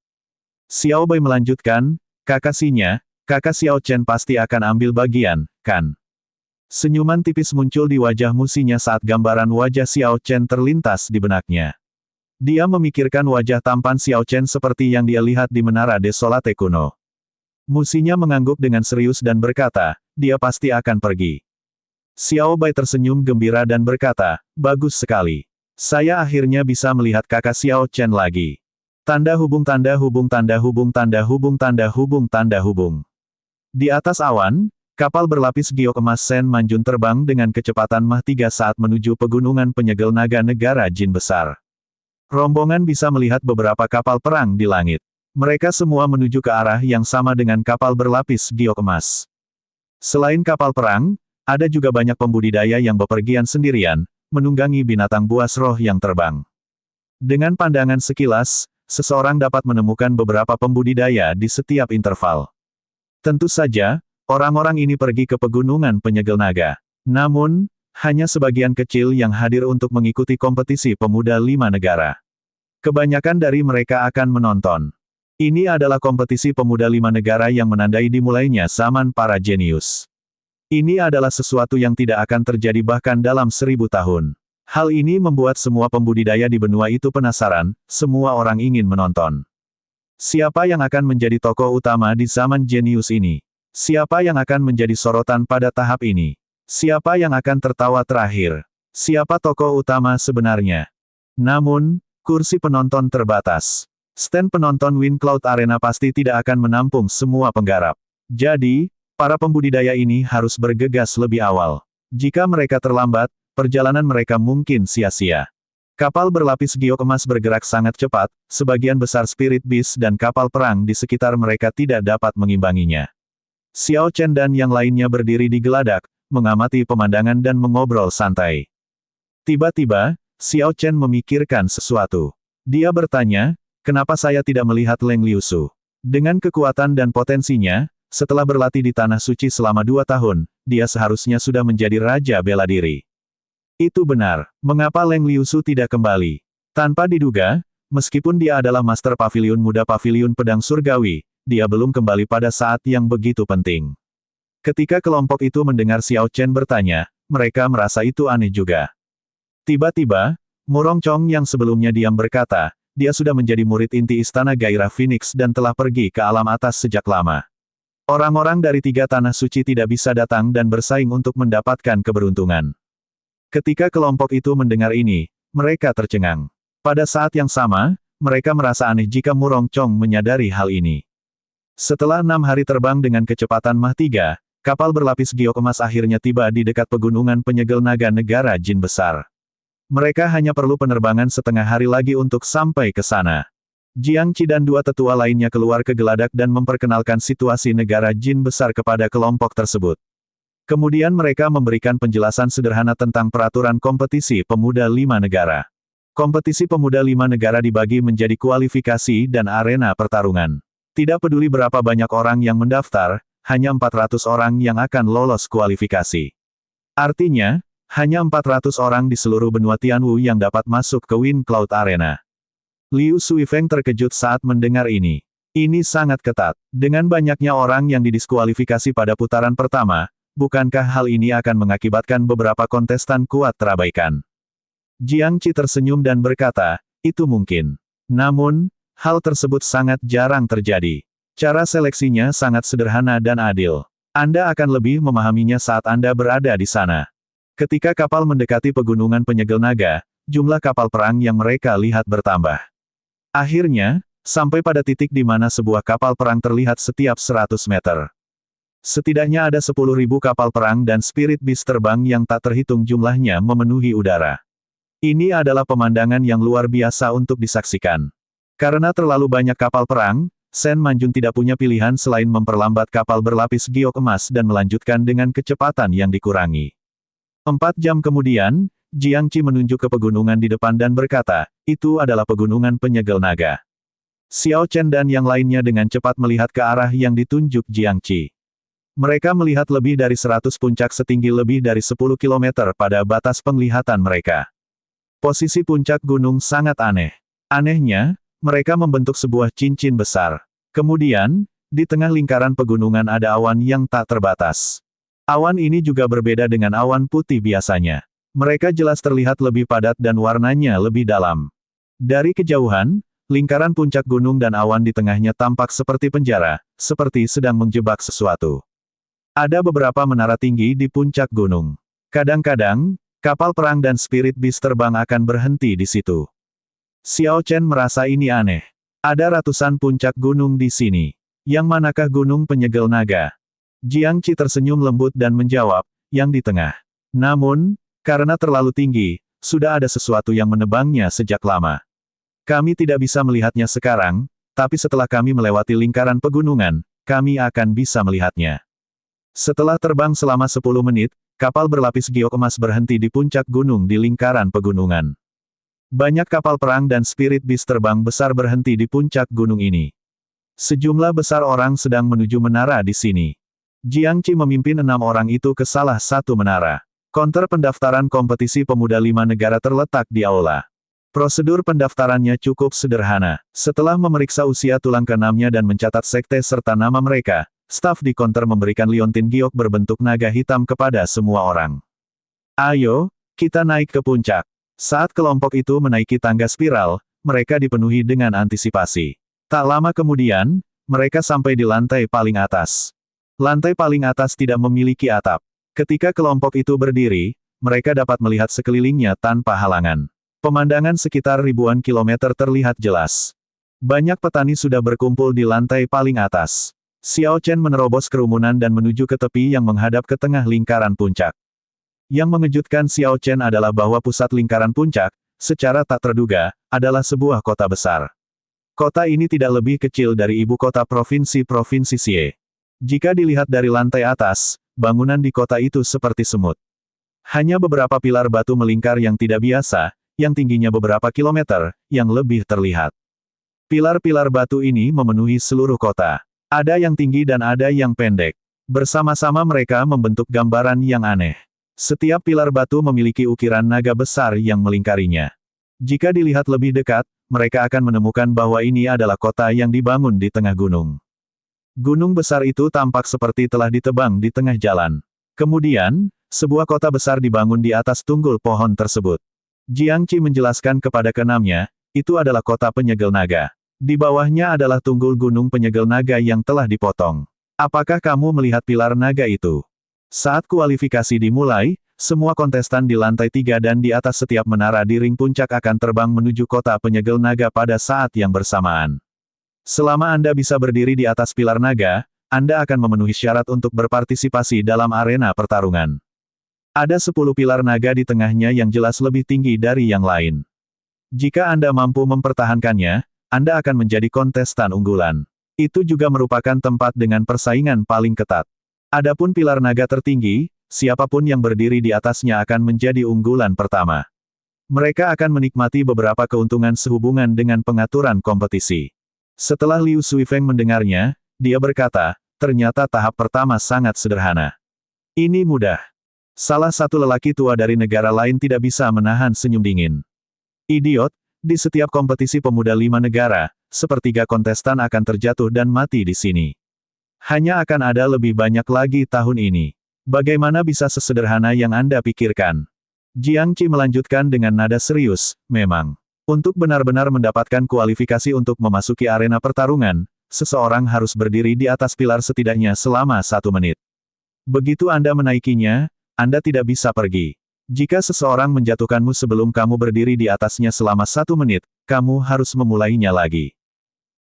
Xiao Bai melanjutkan, kakasinya, kakak Xiao Chen pasti akan ambil bagian, kan? Senyuman tipis muncul di wajah musinya saat gambaran wajah Xiao Chen terlintas di benaknya. Dia memikirkan wajah tampan Xiao Chen seperti yang dia lihat di Menara Desolate kuno. Musinya mengangguk dengan serius dan berkata, dia pasti akan pergi. Xiao Bai tersenyum gembira dan berkata, bagus sekali. Saya akhirnya bisa melihat kakak Xiao Chen lagi. Tanda hubung tanda hubung tanda hubung tanda hubung tanda hubung tanda hubung. Di atas awan, kapal berlapis giok emas Sen Manjun terbang dengan kecepatan Mach 3 saat menuju pegunungan penyegel naga negara Jin besar. Rombongan bisa melihat beberapa kapal perang di langit. Mereka semua menuju ke arah yang sama dengan kapal berlapis giok emas. Selain kapal perang, ada juga banyak pembudidaya yang bepergian sendirian, menunggangi binatang buas roh yang terbang. Dengan pandangan sekilas, seseorang dapat menemukan beberapa pembudidaya di setiap interval. Tentu saja, orang-orang ini pergi ke pegunungan penyegel naga. Namun, hanya sebagian kecil yang hadir untuk mengikuti kompetisi pemuda 5 negara. Kebanyakan dari mereka akan menonton. Ini adalah kompetisi pemuda 5 negara yang menandai dimulainya zaman para jenius. Ini adalah sesuatu yang tidak akan terjadi bahkan dalam 1000 tahun. Hal ini membuat semua pembudidaya di benua itu penasaran, semua orang ingin menonton. Siapa yang akan menjadi tokoh utama di zaman jenius ini? Siapa yang akan menjadi sorotan pada tahap ini? Siapa yang akan tertawa terakhir? Siapa tokoh utama sebenarnya? Namun, kursi penonton terbatas. Stand penonton Wind Cloud Arena pasti tidak akan menampung semua penggarap. Jadi, para pembudidaya ini harus bergegas lebih awal. Jika mereka terlambat, perjalanan mereka mungkin sia-sia. Kapal berlapis giok emas bergerak sangat cepat, sebagian besar Spirit Beast dan kapal perang di sekitar mereka tidak dapat mengimbanginya. Xiao Chen dan yang lainnya berdiri di geladak, mengamati pemandangan dan mengobrol santai. Tiba-tiba, Xiao Chen memikirkan sesuatu. Dia bertanya, kenapa saya tidak melihat Leng Liusu? Dengan kekuatan dan potensinya, setelah berlatih di Tanah Suci selama 2 tahun, dia seharusnya sudah menjadi Raja Bela Diri. Itu benar. Mengapa Leng Liusu tidak kembali? Tanpa diduga, meskipun dia adalah Master Pavilion Muda Pavilion Pedang Surgawi, dia belum kembali pada saat yang begitu penting. Ketika kelompok itu mendengar Xiao Chen bertanya, mereka merasa itu aneh juga. Tiba-tiba, Murong Chong yang sebelumnya diam berkata, dia sudah menjadi murid inti Istana Gairah Phoenix dan telah pergi ke alam atas sejak lama. Orang-orang dari 3 tanah suci tidak bisa datang dan bersaing untuk mendapatkan keberuntungan. Ketika kelompok itu mendengar ini, mereka tercengang. Pada saat yang sama, mereka merasa aneh jika Murong Chong menyadari hal ini. Setelah 6 hari terbang dengan kecepatan Mach 3, kapal berlapis giok emas akhirnya tiba di dekat pegunungan penyegel naga negara Jin besar. Mereka hanya perlu penerbangan setengah hari lagi untuk sampai ke sana. Jiang Qi dan 2 tetua lainnya keluar ke geladak dan memperkenalkan situasi negara Jin besar kepada kelompok tersebut. Kemudian mereka memberikan penjelasan sederhana tentang peraturan kompetisi pemuda 5 negara. Kompetisi pemuda 5 negara dibagi menjadi kualifikasi dan arena pertarungan. Tidak peduli berapa banyak orang yang mendaftar, hanya 400 orang yang akan lolos kualifikasi. Artinya, hanya 400 orang di seluruh benua Tianwu yang dapat masuk ke Wind Cloud Arena. Liu Suifeng terkejut saat mendengar ini. Ini sangat ketat. Dengan banyaknya orang yang didiskualifikasi pada putaran pertama, bukankah hal ini akan mengakibatkan beberapa kontestan kuat terabaikan? Jiang Qi tersenyum dan berkata, itu mungkin. Namun, hal tersebut sangat jarang terjadi. Cara seleksinya sangat sederhana dan adil. Anda akan lebih memahaminya saat Anda berada di sana. Ketika kapal mendekati pegunungan penyegel naga, jumlah kapal perang yang mereka lihat bertambah. Akhirnya, sampai pada titik di mana sebuah kapal perang terlihat setiap 100 meter. Setidaknya ada 10.000 kapal perang dan Spirit Beast terbang yang tak terhitung jumlahnya memenuhi udara. Ini adalah pemandangan yang luar biasa untuk disaksikan. Karena terlalu banyak kapal perang, Sen Manjun tidak punya pilihan selain memperlambat kapal berlapis giok emas dan melanjutkan dengan kecepatan yang dikurangi. 4 jam kemudian, Jiangqi menunjuk ke pegunungan di depan dan berkata, itu adalah pegunungan penyegel naga. Xiao Chen dan yang lainnya dengan cepat melihat ke arah yang ditunjuk Jiangqi. Mereka melihat lebih dari 100 puncak setinggi lebih dari 10 km pada batas penglihatan mereka. Posisi puncak gunung sangat aneh. Anehnya, mereka membentuk sebuah cincin besar. Kemudian, di tengah lingkaran pegunungan ada awan yang tak terbatas. Awan ini juga berbeda dengan awan putih biasanya. Mereka jelas terlihat lebih padat dan warnanya lebih dalam. Dari kejauhan, lingkaran puncak gunung dan awan di tengahnya tampak seperti penjara, seperti sedang menjebak sesuatu. Ada beberapa menara tinggi di puncak gunung. Kadang-kadang, kapal perang dan spirit beast terbang akan berhenti di situ. Xiao Chen merasa ini aneh. Ada ratusan puncak gunung di sini. Yang manakah gunung penyegel naga? Jiangqi tersenyum lembut dan menjawab, yang di tengah. Namun, karena terlalu tinggi, sudah ada sesuatu yang menebangnya sejak lama. Kami tidak bisa melihatnya sekarang, tapi setelah kami melewati lingkaran pegunungan, kami akan bisa melihatnya. Setelah terbang selama 10 menit, kapal berlapis giok emas berhenti di puncak gunung di lingkaran pegunungan. Banyak kapal perang dan spirit beast terbang besar berhenti di puncak gunung ini. Sejumlah besar orang sedang menuju menara di sini. Jiangqi memimpin 6 orang itu ke salah satu menara. Konter pendaftaran kompetisi pemuda 5 negara terletak di aula. Prosedur pendaftarannya cukup sederhana. Setelah memeriksa usia tulang keenamnya dan mencatat sekte serta nama mereka, staf di konter memberikan liontin giok berbentuk naga hitam kepada semua orang. Ayo, kita naik ke puncak. Saat kelompok itu menaiki tangga spiral, mereka dipenuhi dengan antisipasi. Tak lama kemudian, mereka sampai di lantai paling atas. Lantai paling atas tidak memiliki atap. Ketika kelompok itu berdiri, mereka dapat melihat sekelilingnya tanpa halangan. Pemandangan sekitar ribuan kilometer terlihat jelas. Banyak petani sudah berkumpul di lantai paling atas. Xiao Chen menerobos kerumunan dan menuju ke tepi yang menghadap ke tengah lingkaran puncak. Yang mengejutkan Xiao Chen adalah bahwa pusat lingkaran puncak, secara tak terduga, adalah sebuah kota besar. Kota ini tidak lebih kecil dari ibu kota provinsi-provinsi Xie. Jika dilihat dari lantai atas, bangunan di kota itu seperti semut. Hanya beberapa pilar batu melingkar yang tidak biasa, yang tingginya beberapa kilometer, yang lebih terlihat. Pilar-pilar batu ini memenuhi seluruh kota. Ada yang tinggi dan ada yang pendek. Bersama-sama mereka membentuk gambaran yang aneh. Setiap pilar batu memiliki ukiran naga besar yang melingkarinya. Jika dilihat lebih dekat, mereka akan menemukan bahwa ini adalah kota yang dibangun di tengah gunung. Gunung besar itu tampak seperti telah ditebang di tengah jalan. Kemudian, sebuah kota besar dibangun di atas tunggul pohon tersebut. Jiangqi menjelaskan kepada keenamnya, itu adalah kota penyegel naga. Di bawahnya adalah tunggul gunung penyegel naga yang telah dipotong. Apakah kamu melihat pilar naga itu? Saat kualifikasi dimulai, semua kontestan di lantai 3 dan di atas setiap menara di ring puncak akan terbang menuju kota penyegel naga pada saat yang bersamaan. Selama Anda bisa berdiri di atas pilar naga, Anda akan memenuhi syarat untuk berpartisipasi dalam arena pertarungan. Ada 10 pilar naga di tengahnya yang jelas lebih tinggi dari yang lain. Jika Anda mampu mempertahankannya, Anda akan menjadi kontestan unggulan. Itu juga merupakan tempat dengan persaingan paling ketat. Adapun pilar naga tertinggi, siapapun yang berdiri di atasnya akan menjadi unggulan pertama. Mereka akan menikmati beberapa keuntungan sehubungan dengan pengaturan kompetisi. Setelah Liu Suifeng mendengarnya, dia berkata, ternyata tahap pertama sangat sederhana. Ini mudah. Salah satu lelaki tua dari negara lain tidak bisa menahan senyum dingin. Idiot, di setiap kompetisi pemuda 5 negara, sepertiga kontestan akan terjatuh dan mati di sini. Hanya akan ada lebih banyak lagi tahun ini. Bagaimana bisa sesederhana yang Anda pikirkan? Jiangqi melanjutkan dengan nada serius, memang. Untuk benar-benar mendapatkan kualifikasi untuk memasuki arena pertarungan, seseorang harus berdiri di atas pilar setidaknya selama 1 menit. Begitu Anda menaikinya, Anda tidak bisa pergi. Jika seseorang menjatuhkanmu sebelum kamu berdiri di atasnya selama 1 menit, kamu harus memulainya lagi.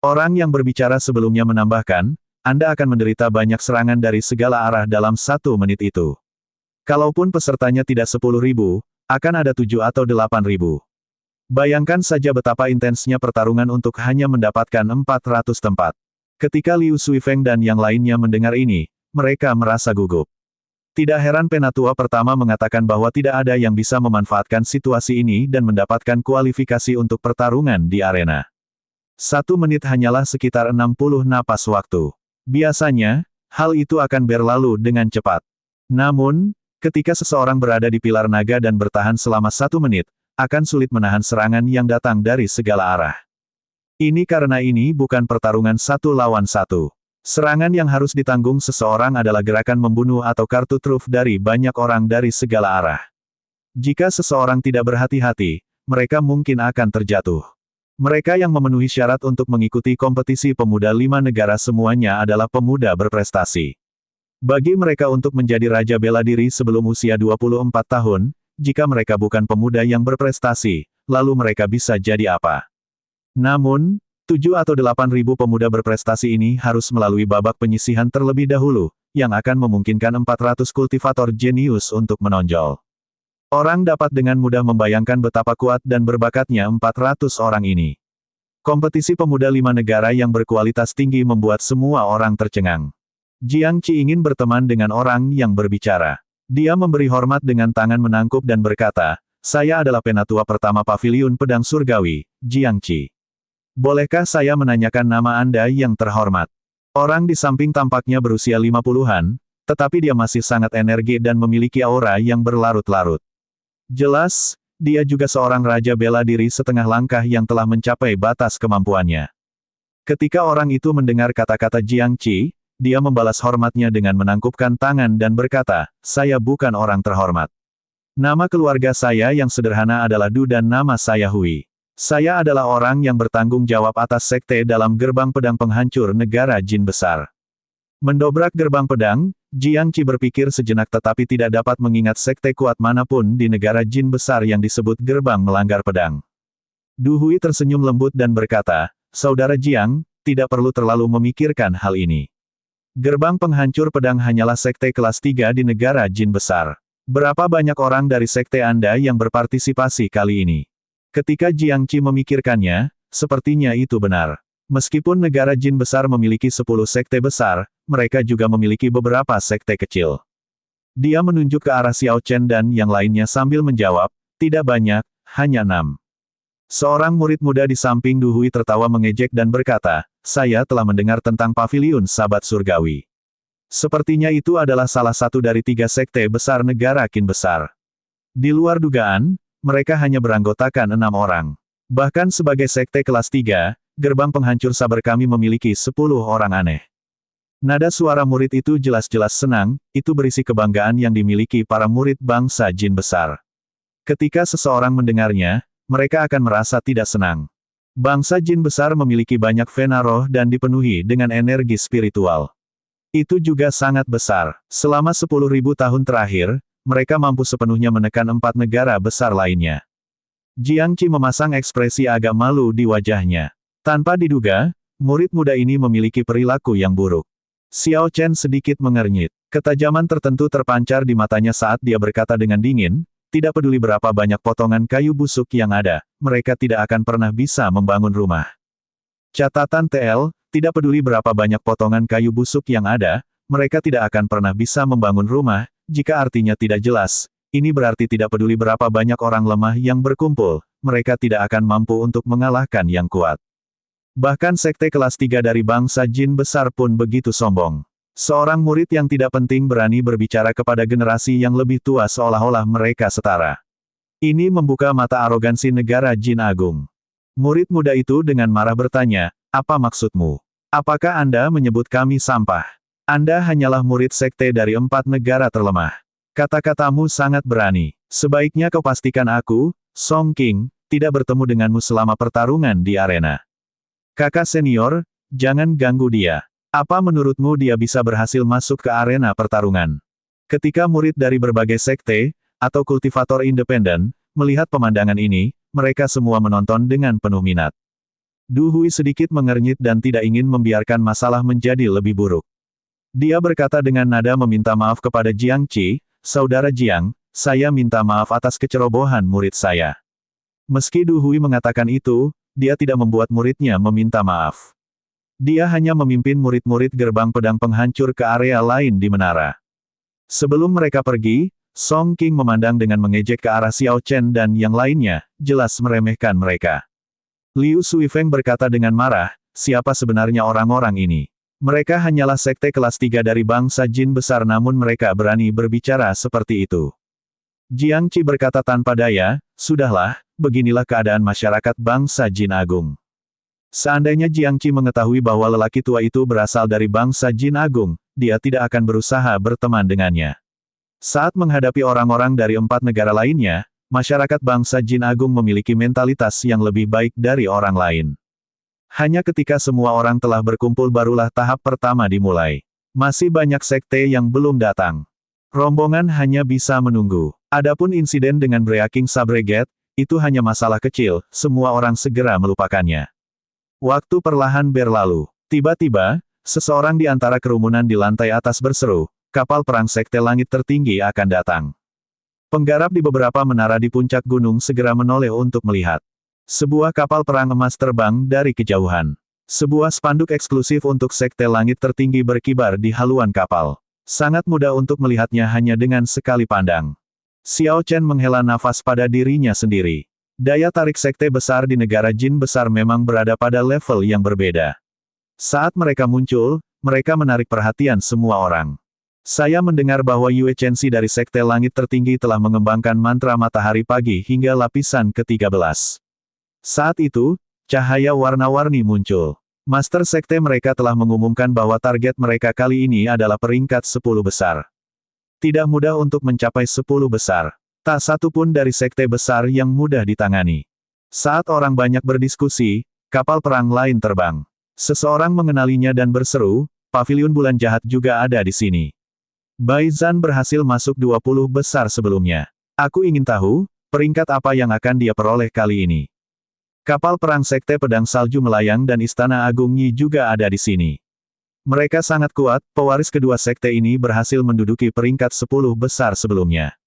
Orang yang berbicara sebelumnya menambahkan, Anda akan menderita banyak serangan dari segala arah dalam 1 menit itu. Kalaupun pesertanya tidak 10.000, akan ada 7 atau 8.000. Bayangkan saja betapa intensnya pertarungan untuk hanya mendapatkan 400 tempat. Ketika Liu Suifeng dan yang lainnya mendengar ini, mereka merasa gugup. Tidak heran penatua pertama mengatakan bahwa tidak ada yang bisa memanfaatkan situasi ini dan mendapatkan kualifikasi untuk pertarungan di arena. 1 menit hanyalah sekitar 60 napas waktu. Biasanya, hal itu akan berlalu dengan cepat. Namun, ketika seseorang berada di pilar naga dan bertahan selama 1 menit, akan sulit menahan serangan yang datang dari segala arah. Ini karena ini bukan pertarungan 1 lawan 1. Serangan yang harus ditanggung seseorang adalah gerakan membunuh atau kartu truf dari banyak orang dari segala arah. Jika seseorang tidak berhati-hati, mereka mungkin akan terjatuh. Mereka yang memenuhi syarat untuk mengikuti kompetisi pemuda 5 negara semuanya adalah pemuda berprestasi. Bagi mereka untuk menjadi raja bela diri sebelum usia 24 tahun, jika mereka bukan pemuda yang berprestasi, lalu mereka bisa jadi apa? Namun, 7 atau 8 ribu pemuda berprestasi ini harus melalui babak penyisihan terlebih dahulu, yang akan memungkinkan 400 kultivator jenius untuk menonjol. Orang dapat dengan mudah membayangkan betapa kuat dan berbakatnya 400 orang ini. Kompetisi pemuda 5 negara yang berkualitas tinggi membuat semua orang tercengang. Jiang Qi ingin berteman dengan orang yang berbicara. Dia memberi hormat dengan tangan menangkup dan berkata, "Saya adalah penatua pertama Paviliun Pedang Surgawi, Jiang Qi. Bolehkah saya menanyakan nama Anda yang terhormat?" Orang di samping tampaknya berusia 50-an, tetapi dia masih sangat energi dan memiliki aura yang berlarut-larut. Jelas, dia juga seorang raja bela diri setengah langkah yang telah mencapai batas kemampuannya. Ketika orang itu mendengar kata-kata Jiang Qi, dia membalas hormatnya dengan menangkupkan tangan dan berkata, "Saya bukan orang terhormat. Nama keluarga saya yang sederhana adalah Du dan nama saya Hui. Saya adalah orang yang bertanggung jawab atas sekte dalam gerbang pedang penghancur negara jin besar." Mendobrak gerbang pedang, Jiang Qi berpikir sejenak tetapi tidak dapat mengingat sekte kuat manapun di negara jin besar yang disebut gerbang melanggar pedang. Du Hui tersenyum lembut dan berkata, "Saudara Jiang, tidak perlu terlalu memikirkan hal ini. Gerbang penghancur pedang hanyalah sekte kelas 3 di negara jin besar. Berapa banyak orang dari sekte Anda yang berpartisipasi kali ini?" Ketika Jiang Qi memikirkannya, sepertinya itu benar. Meskipun negara jin besar memiliki 10 sekte besar, mereka juga memiliki beberapa sekte kecil. Dia menunjuk ke arah Xiao Chen dan yang lainnya sambil menjawab, "Tidak banyak, hanya 6. Seorang murid muda di samping Du Hui tertawa mengejek dan berkata, "Saya telah mendengar tentang Paviliun Sabat Surgawi. Sepertinya itu adalah salah satu dari 3 sekte besar negara Qin besar. Di luar dugaan, mereka hanya beranggotakan 6 orang. Bahkan sebagai sekte kelas 3, gerbang penghancur sabar kami memiliki 10 orang aneh." Nada suara murid itu jelas-jelas senang, itu berisi kebanggaan yang dimiliki para murid bangsa jin besar. Ketika seseorang mendengarnya, mereka akan merasa tidak senang. Bangsa jin besar memiliki banyak vena roh dan dipenuhi dengan energi spiritual. Itu juga sangat besar. Selama 10.000 tahun terakhir, mereka mampu sepenuhnya menekan 4 negara besar lainnya. Jiang Qi memasang ekspresi agak malu di wajahnya. Tanpa diduga, murid muda ini memiliki perilaku yang buruk. Xiao Chen sedikit mengernyit. Ketajaman tertentu terpancar di matanya saat dia berkata dengan dingin, "Tidak peduli berapa banyak potongan kayu busuk yang ada, mereka tidak akan pernah bisa membangun rumah." Catatan TL, tidak peduli berapa banyak potongan kayu busuk yang ada, mereka tidak akan pernah bisa membangun rumah. Jika artinya tidak jelas, ini berarti tidak peduli berapa banyak orang lemah yang berkumpul, mereka tidak akan mampu untuk mengalahkan yang kuat. Bahkan sekte kelas 3 dari bangsa jin besar pun begitu sombong. Seorang murid yang tidak penting berani berbicara kepada generasi yang lebih tua seolah-olah mereka setara. Ini membuka mata arogansi negara jin agung. Murid muda itu dengan marah bertanya, "Apa maksudmu? Apakah Anda menyebut kami sampah? Anda hanyalah murid sekte dari 4 negara terlemah. Kata-katamu sangat berani. Sebaiknya kau pastikan aku, Song King, tidak bertemu denganmu selama pertarungan di arena. Kakak senior, jangan ganggu dia. Apa menurutmu dia bisa berhasil masuk ke arena pertarungan?" Ketika murid dari berbagai sekte, atau kultivator independen, melihat pemandangan ini, mereka semua menonton dengan penuh minat. Du Hui sedikit mengernyit dan tidak ingin membiarkan masalah menjadi lebih buruk. Dia berkata dengan nada meminta maaf kepada Jiang Qi, "Saudara Jiang, saya minta maaf atas kecerobohan murid saya." Meski Du Hui mengatakan itu, dia tidak membuat muridnya meminta maaf. Dia hanya memimpin murid-murid gerbang pedang penghancur ke area lain di menara. Sebelum mereka pergi, Song King memandang dengan mengejek ke arah Xiao Chen dan yang lainnya, jelas meremehkan mereka. Liu Suifeng berkata dengan marah, siapa sebenarnya orang-orang ini? Mereka hanyalah sekte kelas 3 dari bangsa jin besar namun mereka berani berbicara seperti itu. Jiang Qi berkata tanpa daya, sudahlah, beginilah keadaan masyarakat bangsa jin agung. Seandainya Jiang Qi mengetahui bahwa lelaki tua itu berasal dari bangsa jin agung, dia tidak akan berusaha berteman dengannya. Saat menghadapi orang-orang dari 4 negara lainnya, masyarakat bangsa jin agung memiliki mentalitas yang lebih baik dari orang lain. Hanya ketika semua orang telah berkumpul barulah tahap pertama dimulai. Masih banyak sekte yang belum datang. Rombongan hanya bisa menunggu. Adapun insiden dengan Breaking Sabre Gate, itu hanya masalah kecil, semua orang segera melupakannya. Waktu perlahan berlalu. Tiba-tiba, seseorang di antara kerumunan di lantai atas berseru, kapal perang sekte langit tertinggi akan datang. Penggarap di beberapa menara di puncak gunung segera menoleh untuk melihat. Sebuah kapal perang emas terbang dari kejauhan. Sebuah spanduk eksklusif untuk sekte langit tertinggi berkibar di haluan kapal. Sangat mudah untuk melihatnya hanya dengan sekali pandang. Xiao Chen menghela nafas pada dirinya sendiri. Daya tarik sekte besar di negara jin besar memang berada pada level yang berbeda. Saat mereka muncul, mereka menarik perhatian semua orang. Saya mendengar bahwa Yue Chenxi dari sekte langit tertinggi telah mengembangkan mantra matahari pagi hingga lapisan ke-13. Saat itu, cahaya warna-warni muncul. Master sekte mereka telah mengumumkan bahwa target mereka kali ini adalah peringkat 10 besar. Tidak mudah untuk mencapai 10 besar. Tak satu pun dari sekte besar yang mudah ditangani. Saat orang banyak berdiskusi, kapal perang lain terbang. Seseorang mengenalinya dan berseru, pavilion bulan jahat juga ada di sini. Bai Zhan berhasil masuk 20 besar sebelumnya. Aku ingin tahu, peringkat apa yang akan dia peroleh kali ini. Kapal perang sekte pedang salju melayang dan istana Agung Yi juga ada di sini. Mereka sangat kuat, pewaris kedua sekte ini berhasil menduduki peringkat 10 besar sebelumnya.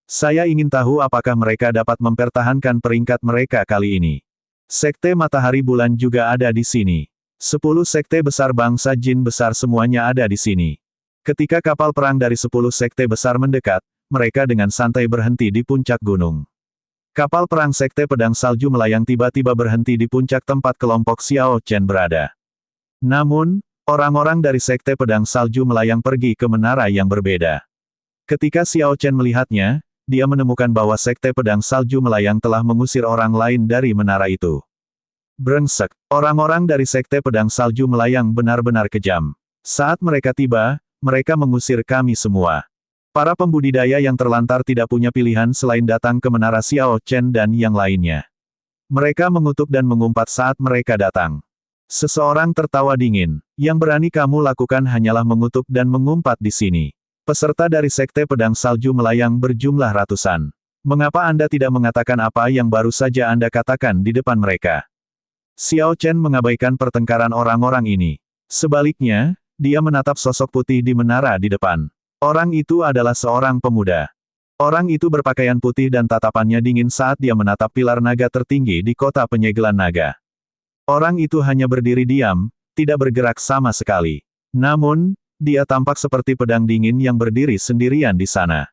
Saya ingin tahu apakah mereka dapat mempertahankan peringkat mereka kali ini. Sekte Matahari Bulan juga ada di sini. 10 sekte besar bangsa jin besar semuanya ada di sini. Ketika kapal perang dari 10 sekte besar mendekat, mereka dengan santai berhenti di puncak gunung. Kapal perang sekte pedang salju melayang tiba-tiba berhenti di puncak tempat kelompok Xiao Chen berada. Namun, orang-orang dari sekte pedang salju melayang pergi ke menara yang berbeda. Ketika Xiao Chen melihatnya, dia menemukan bahwa sekte pedang salju melayang telah mengusir orang lain dari menara itu. Brengsek, orang-orang dari sekte pedang salju melayang benar-benar kejam. Saat mereka tiba, mereka mengusir kami semua. Para pembudidaya yang terlantar tidak punya pilihan selain datang ke menara Xiao Chen dan yang lainnya. Mereka mengutuk dan mengumpat saat mereka datang. Seseorang tertawa dingin. Yang berani kamu lakukan hanyalah mengutuk dan mengumpat di sini. Peserta dari sekte pedang salju melayang berjumlah ratusan. Mengapa Anda tidak mengatakan apa yang baru saja Anda katakan di depan mereka? Xiao Chen mengabaikan pertengkaran orang-orang ini. Sebaliknya, dia menatap sosok putih di menara di depan. Orang itu adalah seorang pemuda. Orang itu berpakaian putih dan tatapannya dingin saat dia menatap pilar naga tertinggi di kota penyegelan naga. Orang itu hanya berdiri diam, tidak bergerak sama sekali. Namun, dia tampak seperti pedang dingin yang berdiri sendirian di sana.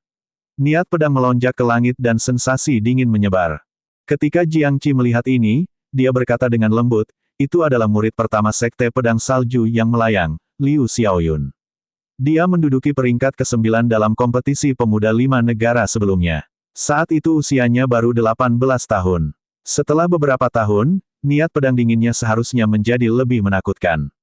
Niat pedang melonjak ke langit dan sensasi dingin menyebar. Ketika Jiang Qi melihat ini, dia berkata dengan lembut, itu adalah murid pertama sekte pedang salju yang melayang, Liu Xiaoyun. Dia menduduki peringkat ke-9 dalam kompetisi pemuda 5 negara sebelumnya. Saat itu usianya baru 18 tahun. Setelah beberapa tahun, niat pedang dinginnya seharusnya menjadi lebih menakutkan.